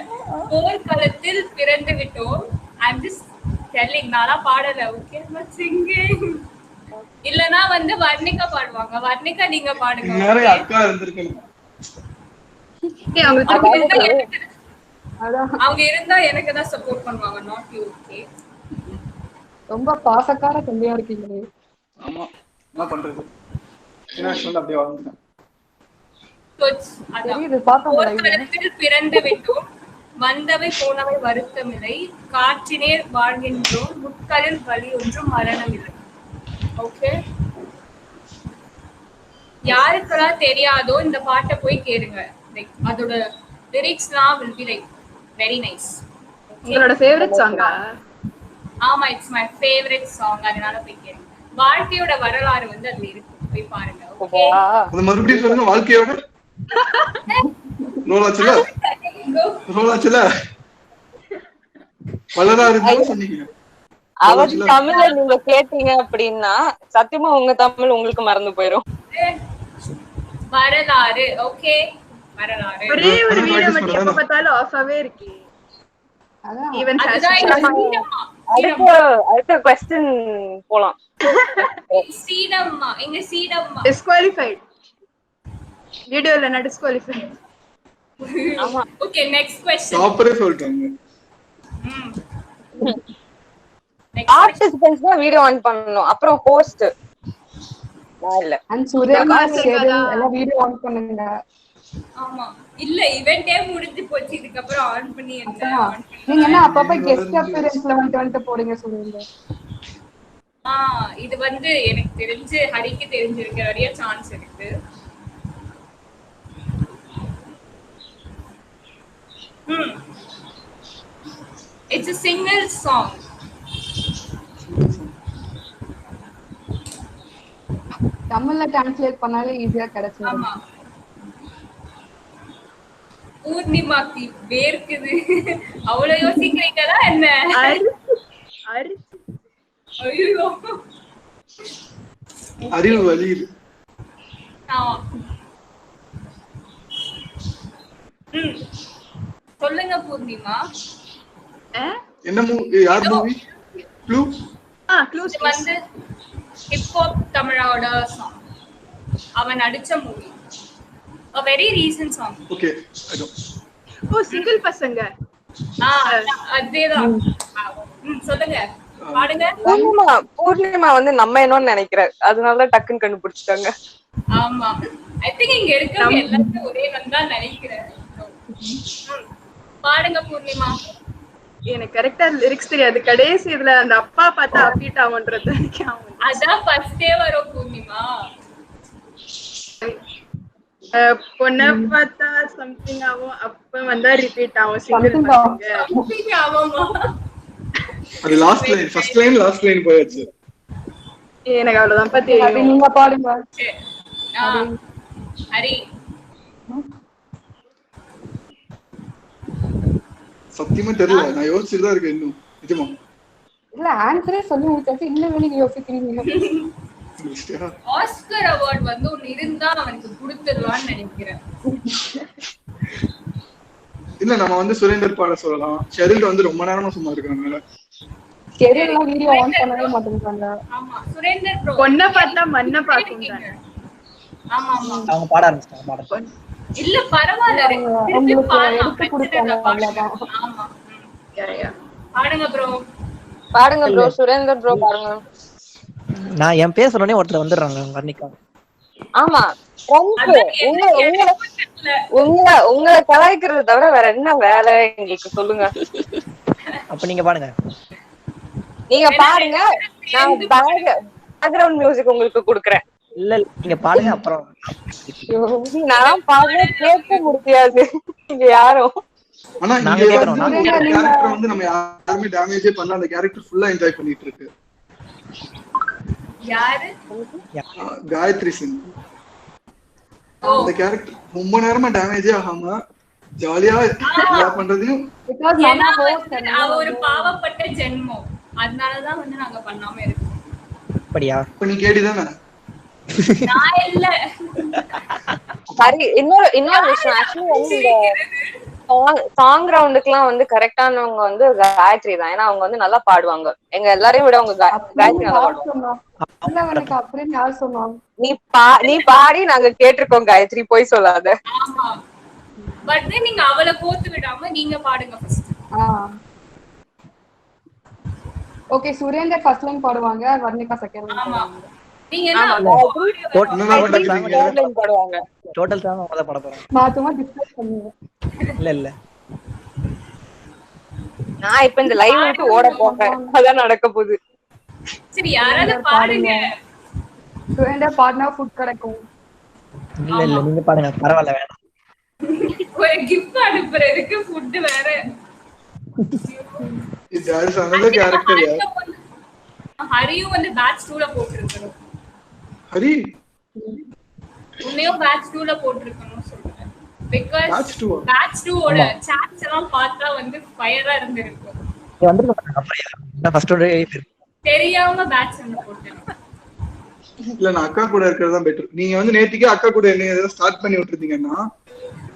போர்க்களத்தில் பிறந்து விட்டோம். I'm just telling நானா பாடல. Okay, I'm singing. இல்லனா வந்து வர்ணிகா பாடுவாங்க. வர்ணிகா நீங்க பாடுங்க. நிறைய அக்கா இருந்திருக்கீங்க. அவங்க இருந்தா எனக்கு தான் சப்போர்ட் பண்ணுவாங்க. not you. Okay. ரொம்ப பாசக்கார தம்பியா இருக்கீங்களே. ஆமா என்ன பண்றது? சின்ன அப்படியே வாழ்ந்துட்டேன். போர்க்களத்தில் பிறந்து விட்டோம், வந்தவை போனவை வருத்தமில்லை, காற்றினேர் வாழ்கின்றோம், முட்களில் வலி ஒன்றும் மரணமில்லை. ஓகே, யாருக்கெல்லாம் தெரியாதோ இந்த பாட்டை போய் கேளுங்க. லைக் அதோட லிரிக்ஸ்லாம் will be like very nice. உங்களோட ஃபேவரட் சாங்கா? ஆமா, இட்ஸ் மை ஃபேவரட் சாங். அதனால போய் கேளுங்க. வாழ்க்கையோட வரலாறு வந்து அதுல இருக்கு, போய் பாருங்க. ஓகே, அது மறுபடியும் சொல்லுங்க. வாழ்க்கையோட ரோலாச்சுல வரலாறு சொன்னீங்க. அவர் தமிழ்ல நீங்க கேட்டீங்க அப்படின்னா சத்தியமா உங்க தமிழ் உங்களுக்கு மறந்து போயிரும். வரலாறு. ஓகே, வரலாறு. ஒரே ஒரு வீடியோ மட்டும் எப்ப பார்த்தாலும் ஆஃபாவே இருக்கு. ஈவன் அடுத்த क्वेश्चन போலாம். சீடம்மா, இங்க சீடம்மா டிஸ்குவாலிஃபைட். வீடியோல நான் டிஸ்குவாலிஃபைட். ஆமா. Okay, next question. டாப்பரே சொல்லிட்டாங்க. பார்ட்டிசிபென்ட்ஸ் தான் வீடியோ ஆன் பண்ணனும். அப்புறம் ஹோஸ்ட் இல்ல. அண்ட் சூர்யா ஷெரில் எல்லாம் வீடியோ ஆன் பண்ணுங்க. ஆமா, இல்ல இவெண்டே முடிஞ்சு போச்சு. இதுக்கு அப்புறம் ஆன் பண்ணி என்ன? நீங்க என்ன அப்பப்ப கெஸ்ட் அப்பியரன்ஸ்ல வந்து போறீங்க சொல்லுங்க. இது வந்து எனக்கு தெரிஞ்சு ஹரிக்கு தெரிஞ்சிருக்க நிறைய சான்ஸ் இருக்கு. It's a single song. தமிழ்ல டிரான்ஸ்லேட் பண்ணாலே ஈஸியா கிடைச்சிடும். ஆமா, பூர்ணிமாக்கு வேர்க்குது. அவ்வளவு யோசிக்கிறீங்களா என்ன? ஐயோ, அறிவு வலியுது. சொல்லுங்க பூர்ணிமா. என்ன மூவி? யார் மூவி? க்ளூ. க்ளூஸ் வந்து ஹிப் ஹாப் தமிழோட சாங். அவன் நடிச்ச movie. A very recent song. Okay, I know. Single பசங்க. அதேதான். சொல்லுங்க, பாடுங்க. பூர்ணிமா வந்து நம்ம என்னன்னு நினைக்கிறேன், அதனால டக்குன்னு கண்டுபிடிச்சிட்டாங்க. ஆமா, ஐ திங்க் இங்க இருக்கவங்க எல்லாரும் ஒரே நல்லா நினைக்கிறேன். பாடுங்க பூர்ணிமா. எனக்கு கரெக்டா லிரிக்ஸ் தெரியாது. கடைசி இதுல அந்த அப்பா பார்த்தா அப்பீட் ஆகும்ன்றது அதான் ஃபர்ஸ்டே வரும் பூர்ணிமா. பொண்ண பார்த்தா சம்திங் ஆகும், அப்ப வந்தா ரிப்பீட் ஆகும். சிங்கிள் பசங்க சம்திங் ஆகுமா? அது last line, first line last line போயாச்சு. எனக்கு அவ்வளவுதான் பத்தி. நீங்க பாடுங்க. ஹரி. சத்தியமா தெரியல, நான் யோசிச்சுட்டு தான் இருக்கேன் இன்னும். நிஜமா இல்ல, ஆன்சரே சொல்லி முடிச்சாச்சு. இன்னும் வேலைக்கு யோசிக்கிறீங்க. ஆஸ்கர் அவார்ட் வந்து ஒன்னு இருந்தா அவனுக்கு கொடுத்துடலாம்னு நினைக்கிறேன். இல்ல, நம்ம வந்து சுரேந்தர் பாட சொல்லலாம். ஷெரில் வந்து ரொம்ப நேரமா சும்மா இருக்காங்க. ஷெரில்லாம் வீடியோ ஆன் பண்ணவே மாட்டேங்கிறாங்க. ஆமா, சுரேந்தர் ப்ரோ பொண்ண பார்த்தா மண்ண பாக்குறாங்க. ஆமா ஆமா, அவங்க பாட ஆரம்பிச்சாங்க. இல்ல பரவாயில்ல, உங்களுக்கு எடுத்து கொடுத்தாங்க அவ்வளவுதான். ஆமா, பாடுங்க ப்ரோ. பாடுங்க ப்ரோ, சுரேந்தர் ப்ரோ பாடுங்க. நான் என் பேர் சொன்னே ஒருத்தர் வந்துடுறாங்க வர்ணிகா. ஆமா, உங்களை கலாய்க்கிறத தவிர வேற என்ன வேலை எங்களுக்கு சொல்லுங்க. அப்ப நீங்க பாடுங்க. நீங்க பாடுங்க, நான் பேக்ரவுண்ட் மியூசிக் உங்களுக்கு கொடுக்குறேன். இல்ல நீங்க பாடுங்க. அப்புறம் நான் பாடுற கேட்க முடியாது இங்க யாரும். ஆனா இங்க கேரக்டர் வந்து நம்ம யாருமே டேமேஜே பண்ணல. அந்த கேரக்டர் ஃபுல்லா என்ஜாய் பண்ணிட்டு இருக்கு. யாரு? காயத்ரி சிங். அந்த கேரக்டர் ரொம்ப நேரமா டேமேஜே ஆகாம ஜாலியா பண்றதையும். அவ ஒரு பாவப்பட்ட ஜென்மம், அதனாலதான் வந்து நாங்க பண்ணாம இருக்கோம். அப்படியா? இப்ப நீ கேட்டிதானே? நான் இல்ல. சரி, இன்னொரு விஷயம். ஆக்சுவலி சாங் ரவுண்டுக்குலாம் வந்து கரெக்டானவங்க வந்து காயத்ரி தான். ஏன்னா அவங்க வந்து நல்லா பாடுவாங்க. எங்க எல்லாரையும் விட அவங்க காயத்ரி நல்லா பாடுவாங்க. நீ பாடி நாங்க கேட்டிருக்கோம் காயத்ரி, போய் சொல்லாத. ஆமா, பட் நீங்க அவளை கோத்து விடாம நீங்க பாடுங்க first. Okay, Surender first line பாடுவாங்க, வர்ணிகா செகண்ட் லைன். ஆமா, நீங்க என்ன ஆமா பாடுவாங்க. டோட்டல் சாங் அவங்க தான் பாட போறாங்க. நான் சும்மா டிஸ்கஸ் பண்ணுவேன். இல்ல நான் இப்ப இந்த லைவ் விட்டு ஓட போறேன். அதான் நடக்க போகுது. சரி யாராவது பாடுங்க. சுரேந்தா பாடினா ஃபுட் கிடைக்கும். இல்ல நீங்க பாடுங்க, பரவாயில்ல வேணாம். ஒரு கிஃப்ட் அனுப்புறதுக்கு ஃபுட் வேற. இது யாரு சொன்னது கேரக்டர் யார்? ஹரியும் வந்து பேட்ச் 2ல போட்டுருக்கணும். ஹரி உன்னையும் பேட்ச் 2ல போட்டுருக்கணும் சொல்றேன். because batch 2 ஓட சாட்ஸ் எல்லாம் பார்த்தா வந்து ஃபயரா இருந்திருக்கும். வந்துருங்க அப்புறம் ஃபர்ஸ்ட் ஒரே தெரியாம பேட்ச் வந்து போட்டேன். இல்ல நான் அக்கா கூட இருக்கிறது தான் பெட்டர். நீங்க வந்து நேத்திக்கே அக்கா கூட என்ன ஸ்டார்ட் பண்ணி விட்டுருந்தீங்கன்னா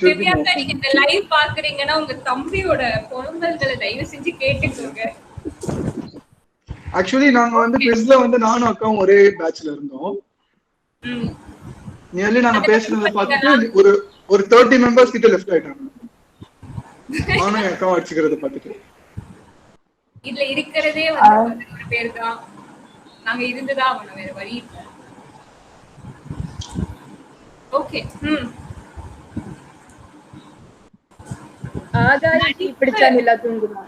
திவ்யாக்கா நீங்க இந்த லைவ் பாக்குறீங்கன்னா உங்க தம்பியோட பொங்கல்களை தயவு செஞ்சு கேட்டுக்கோங்க. ஆக்சுவலி நாங்க வந்து குவிஸ்ல வந்து நானும் அக்காவும் ஒரே பேட்ச்ல இருந்தோம். நியர்லி நாங்க பேசுறத பார்த்துட்டு ஒரு 30 மெம்பர்ஸ் கிட்ட லெஃப்ட் ஆயிட்டாங்க. நானும் என் அக்காவும் அடிச்சுக்கிறத பார்த்துட்டு இதுல இருக்கிறதே வந்து ஒரு பேர் தான். நாங்க இருந்ததா அவன வேற வழி இல்ல. ஓகே ஆகாயி பிடிச்சா நிலா தூங்குமா.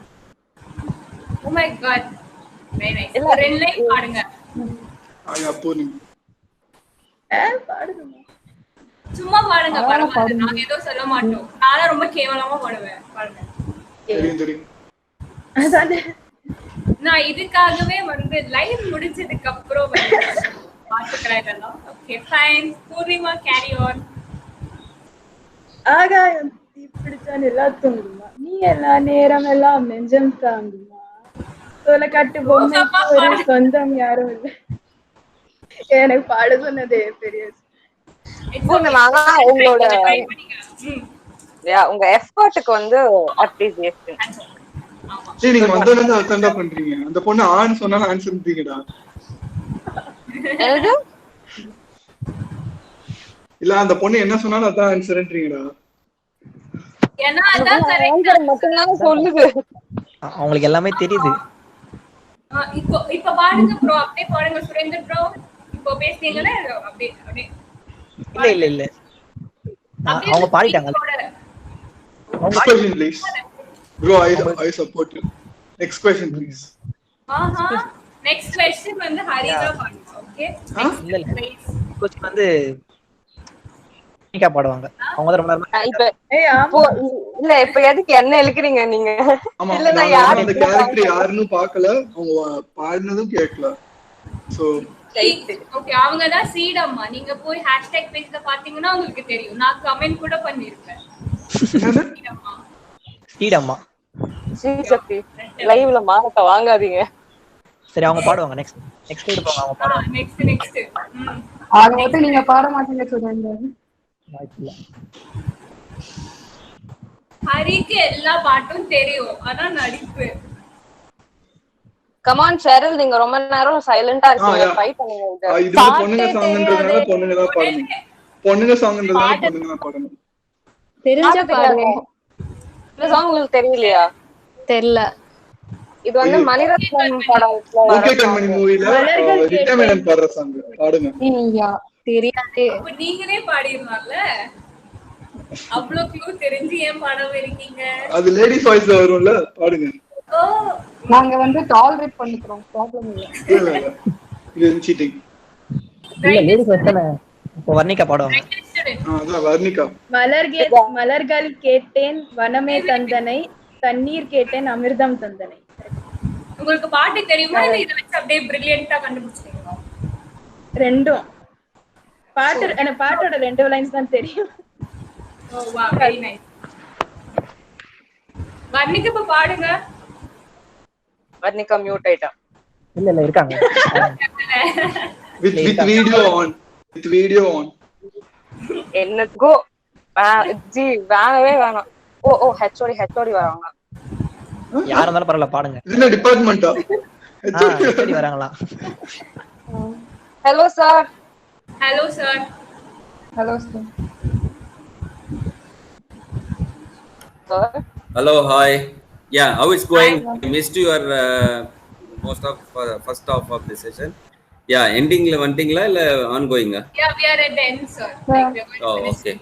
Oh my god very nice. ரெண்டு லைன் பாடுங்க. ஆயா போனி பாடுங்க. சும்மா பாடுங்க பரவாயில்லை. நாங்க ஏதோ சொல்ல மாட்டோம். நான் ரொம்ப கேவலமா பாடுவேன். பாடுங்க. தெரியும். அதானே நான் இதுக்காகவே வந்து லைவ் முடிஞ்சதுக்கு அப்புறம் வந்து பாத்துக்கிறேன். Okay fine. Poornima carry on. ஆகாயம் பிடிச்சா நிலா தூங்குமா. நீ எல்லா நேரம் எல்லாம் நெஞ்சம் தாங்குமா. தோலை கட்டு பொம்மை ஒரு சொந்தம் யாரும் இல்லை. எனக்கு பாட சொன்னதே பெரிய உங்களோட உங்க எஃபர்ட்டுக்கு வந்து அப்ரிசியேஷன். சரி நீங்க வந்ததுல இருந்து அட்டெண்ட் பண்றீங்க. அந்த பொண்ணு ஆன் சொன்னாலும் ஆன்சர் பண்றீங்கடா. இல்ல அந்த பொண்ணு என்ன சொன்னாலும் அதான் ஆன்சர்ன்றீங்கடா. ஏன்னா அதான் கரெக்ட் மட்டும்தான் சொல்லுது. அவங்களுக்கு எல்லாமே தெரியுது. இப்போ பாடுங்க ப்ரோ. அப்படியே பாடுங்க சுரேந்தர் ப்ரோ. இப்போ பேசுனீங்களே அப்படியே இல்ல அவங்க பாடிட்டாங்க. Next question please. Bro, I support you. Next question please. next question வந்து ஹரி தான் பாடுங்க. ஓகே இல்ல question வந்து நீங்க பாடுவாங்க. அவங்க தான் ரொம்ப நேரமா இல்ல இப்ப எதுக்கு என்ன இழுக்குறீங்க நீங்க? இல்ல நான் யார் அந்த கேரக்டர் யாருன்னு பார்க்கல. அவங்க பாடுனதும் கேட்கல. சோ ஓகே அவங்க தான் சீடம்மா. நீங்க போய் ஹேஷ்டேக் பேஜ்ல பாத்தீங்கன்னா உங்களுக்கு தெரியும். நான் கமெண்ட் கூட பண்ணிருக்கேன். சீடம்மா சீசப்பி லைவ்ல மார்க்க வாங்காதீங்க. சரி அவங்க பாடுவாங்க. நெக்ஸ்ட் போங்க. அவங்க பாடுவாங்க. நெக்ஸ்ட் ஆக மட்டும் நீங்க பாட மாட்டீங்க சுரேந்தர். ஹரிக்கு எல்லா பாட்டும் தெரியும். அதான் நடிப்பு. கமான் ஷெரில் நீங்க ரொம்ப நேரம் சைலண்டா இருக்கீங்க. ட்ரை பண்ணுங்க. இது பொண்ணுங்க சாங்ன்றதால பொண்ணுங்க தான் பாடணும். பொண்ணுங்க சாங்ன்றதால பொண்ணுங்க தான் பாடணும். தெரிஞ்சா பாடுங்க. இந்த சாங் உங்களுக்கு தெரியலையா? தெரியல. இது வந்து மணிரத்னம் படத்துல ஓகே கண்மணி மூவில ரிட்டா மேடம் பாடுற சாங் பாடுங்க. தெரியாதே. அப்ப நீங்களே பாடிரலாம்ல. அவ்ளோ க்ளூ தெரிஞ்சு ஏன் பாடாம இருக்கீங்க? அது லேடிஸ் வாய்ஸ்ல வரும்ல, பாடுங்க. ஓ நாங்க வந்து டாலரேட் பண்ணிக்கிறோம். ப்ராப்ளம் இல்ல. இது சீட்டிங். இல்ல லேடிஸ் வாய்ஸ் தான. இப்போ வர்ணிகா பாடுவாங்க. அதான் வர்ணிகா. மலர்கள் கேட்டேன் வனமே தந்தனை, தண்ணீர் கேட்டேன் அமிர்தம் தந்தனை. உங்களுக்கு பாட்டு தெரியுமா இல்ல இத வச்சு அப்படியே பிரில்லியன்ட்டா கண்டுபிடிச்சீங்களா? ரெண்டும். பாட்டு எனக்கு பாட்டோட 2 லைன்ஸ் தான் தெரியும். ஓ வாவ் வெரி நைஸ். வர்ணிகா இப்ப பாடுங்க. வர்ணிகா மியூட் ஆயிட்டா. இல்ல இருக்காங்க. with video on. With video on. என்னக்கோ ஜி வாங்கவே வேணாம். ஓ ஹெச்ஓடி வராங்க. யாரா இருந்தாலும் பரவாயில்ல பாடுங்க. என்ன டிபார்ட்மென்ட்டா? ஹெச்ஓடி வராங்களா? Hello sir. Hello sir. Hello sir. Hello, hi. How it's going? I missed your most of first half of the session. யா எண்டிங்ல வந்துட்டீங்களா இல்ல ஆன்கோயிங்கா? Yeah, we are at the end, sir. Like we are going to oh finish. Okay.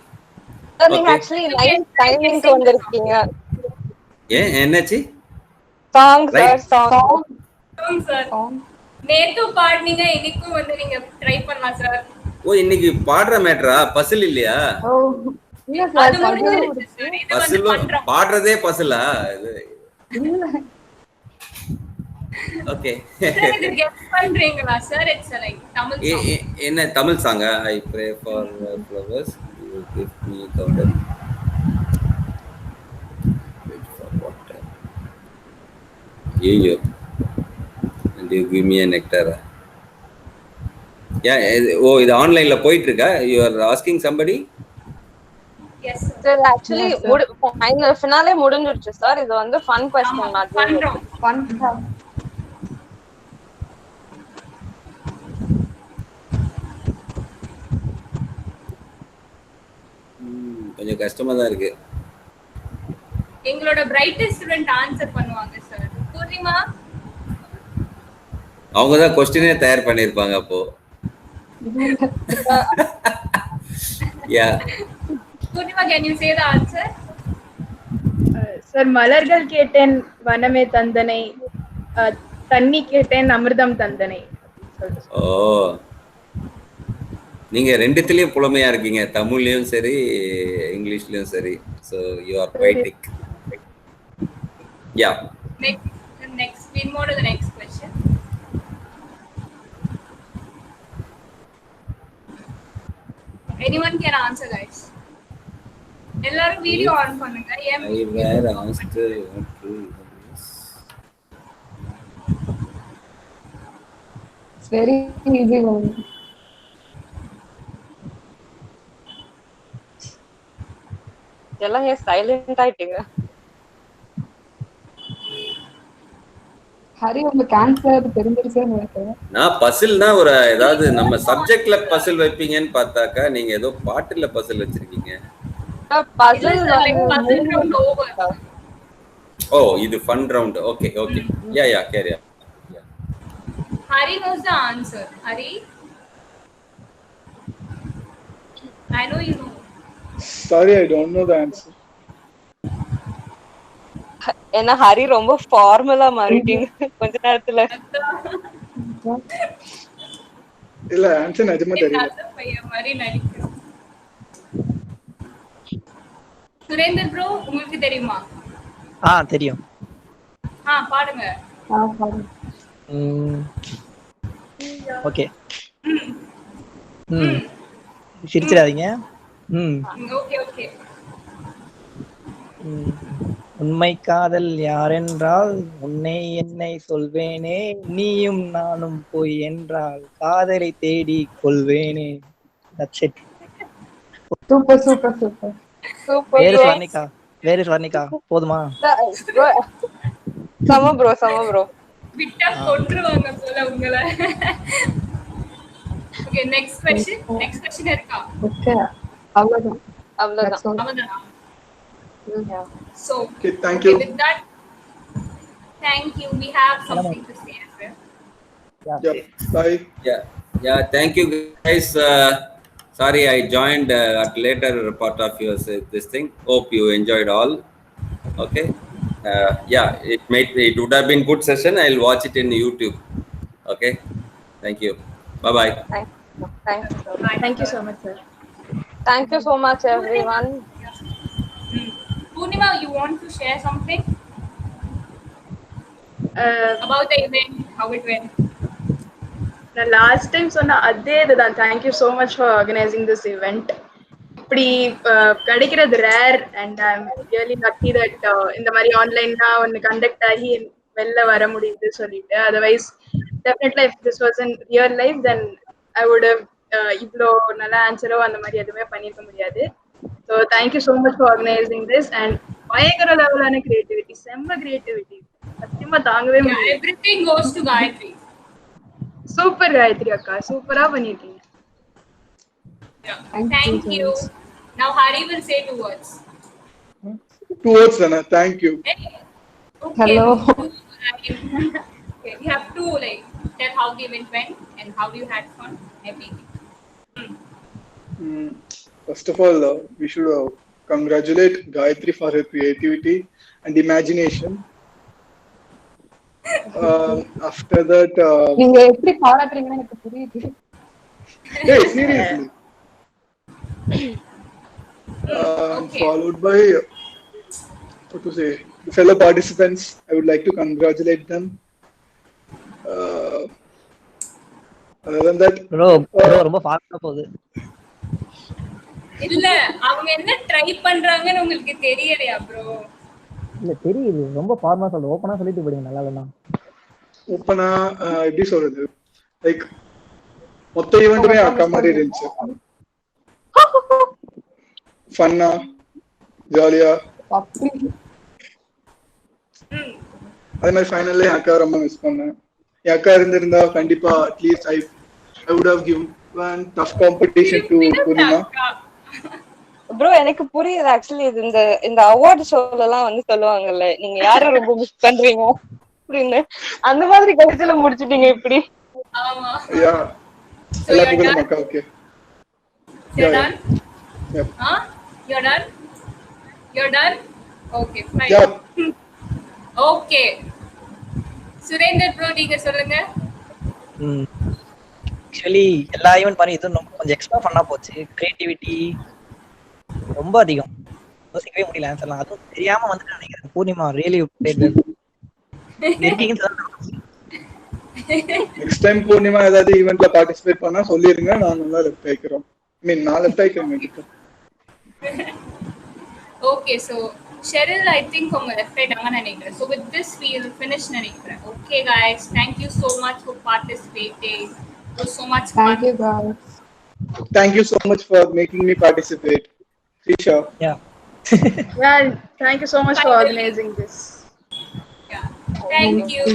Sir நீங்க ஆக்சுவலி நைட் டைமிங்க்கு வந்திருக்கீங்க. ஏன் என்னாச்சு? Song sir song. Song, sir. நேத்து பாடுனீங்க, இன்னைக்கும் வந்து நீங்க ட்ரை பண்ணலாம் சார். ஓ இன்னைக்கு பாடுற மேட்டரா? பசில் இல்லையா? ஓ இல்ல சார், அது முடிஞ்சிருச்சு சார். இது வந்து பசில் பண்றோம். பாடுறதே பசிலா? இல்ல ஓகே. சார் இது கெஸ் பண்றீங்களா sir? It's like Tamil song. என்ன தமிழ் சாங்கா? I pray for flowers you give me counter wait for water ஐயோ and you give me a nectar. Yeah, oh இது ஆன்லைன்ல போயிட்டு இருக்கா? You are asking somebody? Yes sir. Sir actually final finale முடிஞ்சிருச்சு சார். இது வந்து ஃபன் क्वेश्चन மாதிரி. பண்றோம். ஃபன் கொஞ்சம் கஷ்டமா தான் இருக்கு. எங்களோட பிரைட்டஸ்ட் ஸ்டூடண்ட் ஆன்சர் பண்ணுவாங்க சார். பூர்ணிமா அவங்க தான் क्वेश्चनே தயார் பண்ணிருப்பாங்க அப்போ. Yeah Poornima can you say the answer? Sir மலர்கள் கேட்டேன் வனமே தந்தனை, தண்ணி கேட்டேன் அமிர்தம் தந்தனை. ஓ நீங்க ரெண்டுத்துலயும் புலமையா இருக்கீங்க, தமிழ்லயும் சரி இங்கிலீஷ்லயும் சரி. So you are poetic. Yeah. Next we move to the next question. Anyone can answer guys. எல்லாரும் வீடியோ ஆன் பண்ணுங்க. I were asked what to It's very easy one. எல்லாம் ஏன் சைலண்ட் ஆயிட்டீங்க? ஹரி உங்களுக்கு ஆன்சர் தெரிஞ்சிருச்சேன்னு நினைக்கிறேன். நான் பசில்னா ஒரு ஏதாவது நம்ம சப்ஜெக்ட்ல பசில் வைப்பீங்கன்னு பார்த்தாக்கா நீங்க ஏதோ பாட்டுல பசில் வச்சிருக்கீங்க. பசில் ஓ இது fun round. Okay okay yeah yeah carry on. Hari knows the answer. Hari, I know you know. Sorry, I don't know the answer. என்ன ஹரி ரொம்ப ஃபார்முலா மாறிட்டீங்க கொஞ்ச நேரத்துல. இல்ல ஆன்சர் நிஜமா தெரியல. பையன் மாதிரி நடிக்கிறோம். சுரேந்தர் ப்ரோ உங்களுக்கு தெரியுமா? தெரியும். பாடுங்க. ஓகே சிரிச்சிடாதீங்க. Okay okay. உண்மை காதல் யாரென்றால் உன்னை என்னை சொல்வேனே, நீயும் நானும் போய் என்றால் காதலை தேடி கொள்வேனே. That's it. Super super super super. வேறு ஸ்வர்ணிகா, வேறு ஸ்வர்ணிகா போதுமா? சம ப்ரோ விட்டா கொன்றுவாங்க போல உங்களை. ஓகே நெக்ஸ்ட் क्वेश्चन இருக்கா? ஓகே அவ்வளவுதான். So okay, thank you. With that, thank you. We have something to say as well. Yeah, bye. Yeah thank you guys. Sorry I joined at later part of your this thing. Hope you enjoyed all. Okay. Yeah, it would have been good session. I'll watch it in YouTube. Okay. Thank you. Bye bye. Thank you so much sir. Thank you so much everyone. Purnima, you want to share something about the event, how it went? நான் லாஸ்ட் டைம் சொன்ன அதே இதுதான். Thank you so much for organizing this event. இப்படி கிடைக்கிறது rare and I'm really lucky that இந்த மாதிரி ஆன்லைன்னா ஒன்று கண்டக்ட் ஆகி வெளில வர முடியுது சொல்லிட்டு. Otherwise definitely if this was in real life then I would have இவ்வளோ நல்ல ஆன்சரோ அந்த மாதிரி எதுவுமே பண்ணியிருக்க முடியாது. So thank you so much for organizing this and பயங்கர லெவலான கிரியேட்டிவிட்டி, செம்ம கிரியேட்டிவிட்டி, சத்தியமா தாங்கவே முடியல. Everything goes to Gayatri. Super Gayathri அக்கா, சூப்பரா பண்ணிருக்கீங்க. Thank you. Now Hari will say 2 words. 2 words Anna, thank you. Okay. Hello. Okay, you have to like tell how the event went. and how you had fun, everything. First of all, we should congratulate Gayatri for her creativity and imagination. After that, நீங்க எப்படி பாராட்டுறீங்கன்னு எனக்கு புரியுது. hey, seriously. Followed by, what to say, the fellow participants. I would like to congratulate them. Other than that, bro ரொம்ப ஃபாஸ்டா போகுது. இல்ல அவங்க என்ன ட்ரை பண்றாங்கன்னு உங்களுக்கு தெரியலையா ப்ரோ? இல்ல தெரியுது, ரொம்ப ஃபார்மா சொல்ற. ஓபனா சொல்லிட்டு போடுங்க, நல்லா இல்லனா. ஓபனா எப்படி சொல்றது, லைக் மொத்த ஈவென்ட்டுமே அக்கா மாதிரி இருந்துச்சு. ஃபன்னா ஜாலியா. அதே மாதிரி ஃபைனல்ல அக்கா ரொம்ப மிஸ் பண்ணேன். என் அக்கா இருந்திருந்தா கண்டிப்பா at least I would have given tough competition to Purnima. Bro எனக்கு புரியுது ஆக்சுவலி. இது இந்த அவார்டு ஷோல எல்லாம் வந்து சொல்லுவாங்கல்ல, நீங்க யாரை ரொம்ப மிஸ் பண்றீங்க அப்படின்னு, அந்த மாதிரி கடைசியில முடிச்சிட்டீங்க இப்படி. ஆமா. யா எல்லாத்துக்கும் மக்கா. Okay you're done. You're done. Okay fine. Okay Surendar bro நீங்க சொல்லுங்க. ஆக்சுவலி எல்லா ஈவென்ட் பாருங்க, இது கொஞ்சம் எக்ஸ்ட்ரா பண்ணா போச்சு. கிரியேட்டிவிட்டி ரொம்ப அதிகம், யோசிக்கவே முடியல ஆன்சர்லாம். அதுவும் தெரியாம வந்து நினைக்கிறேன். Poornima really next time Poornima ஏதாவது ஈவென்ட்ல பார்ட்டிசிபேட் பண்ணா சொல்லிருங்க, நான் நல்லா லெஃப்ட் ஆயிக்கிறோம். ஐ மீன் நான் லெஃப்ட் ஆயிக்கிறேன். Okay, so Cheryl, I think உங்க லெஃப்ட் ஆயிட்டாங்கன்னு நினைக்கிறேன். So with this we will finish நினைக்கிறேன். Okay guys, thank you so much for participating. It was so much fun. Thank you guys. Thank you so much for making me participate. Trisha. Yeah, thank you so much for organizing this. Yeah, thank you.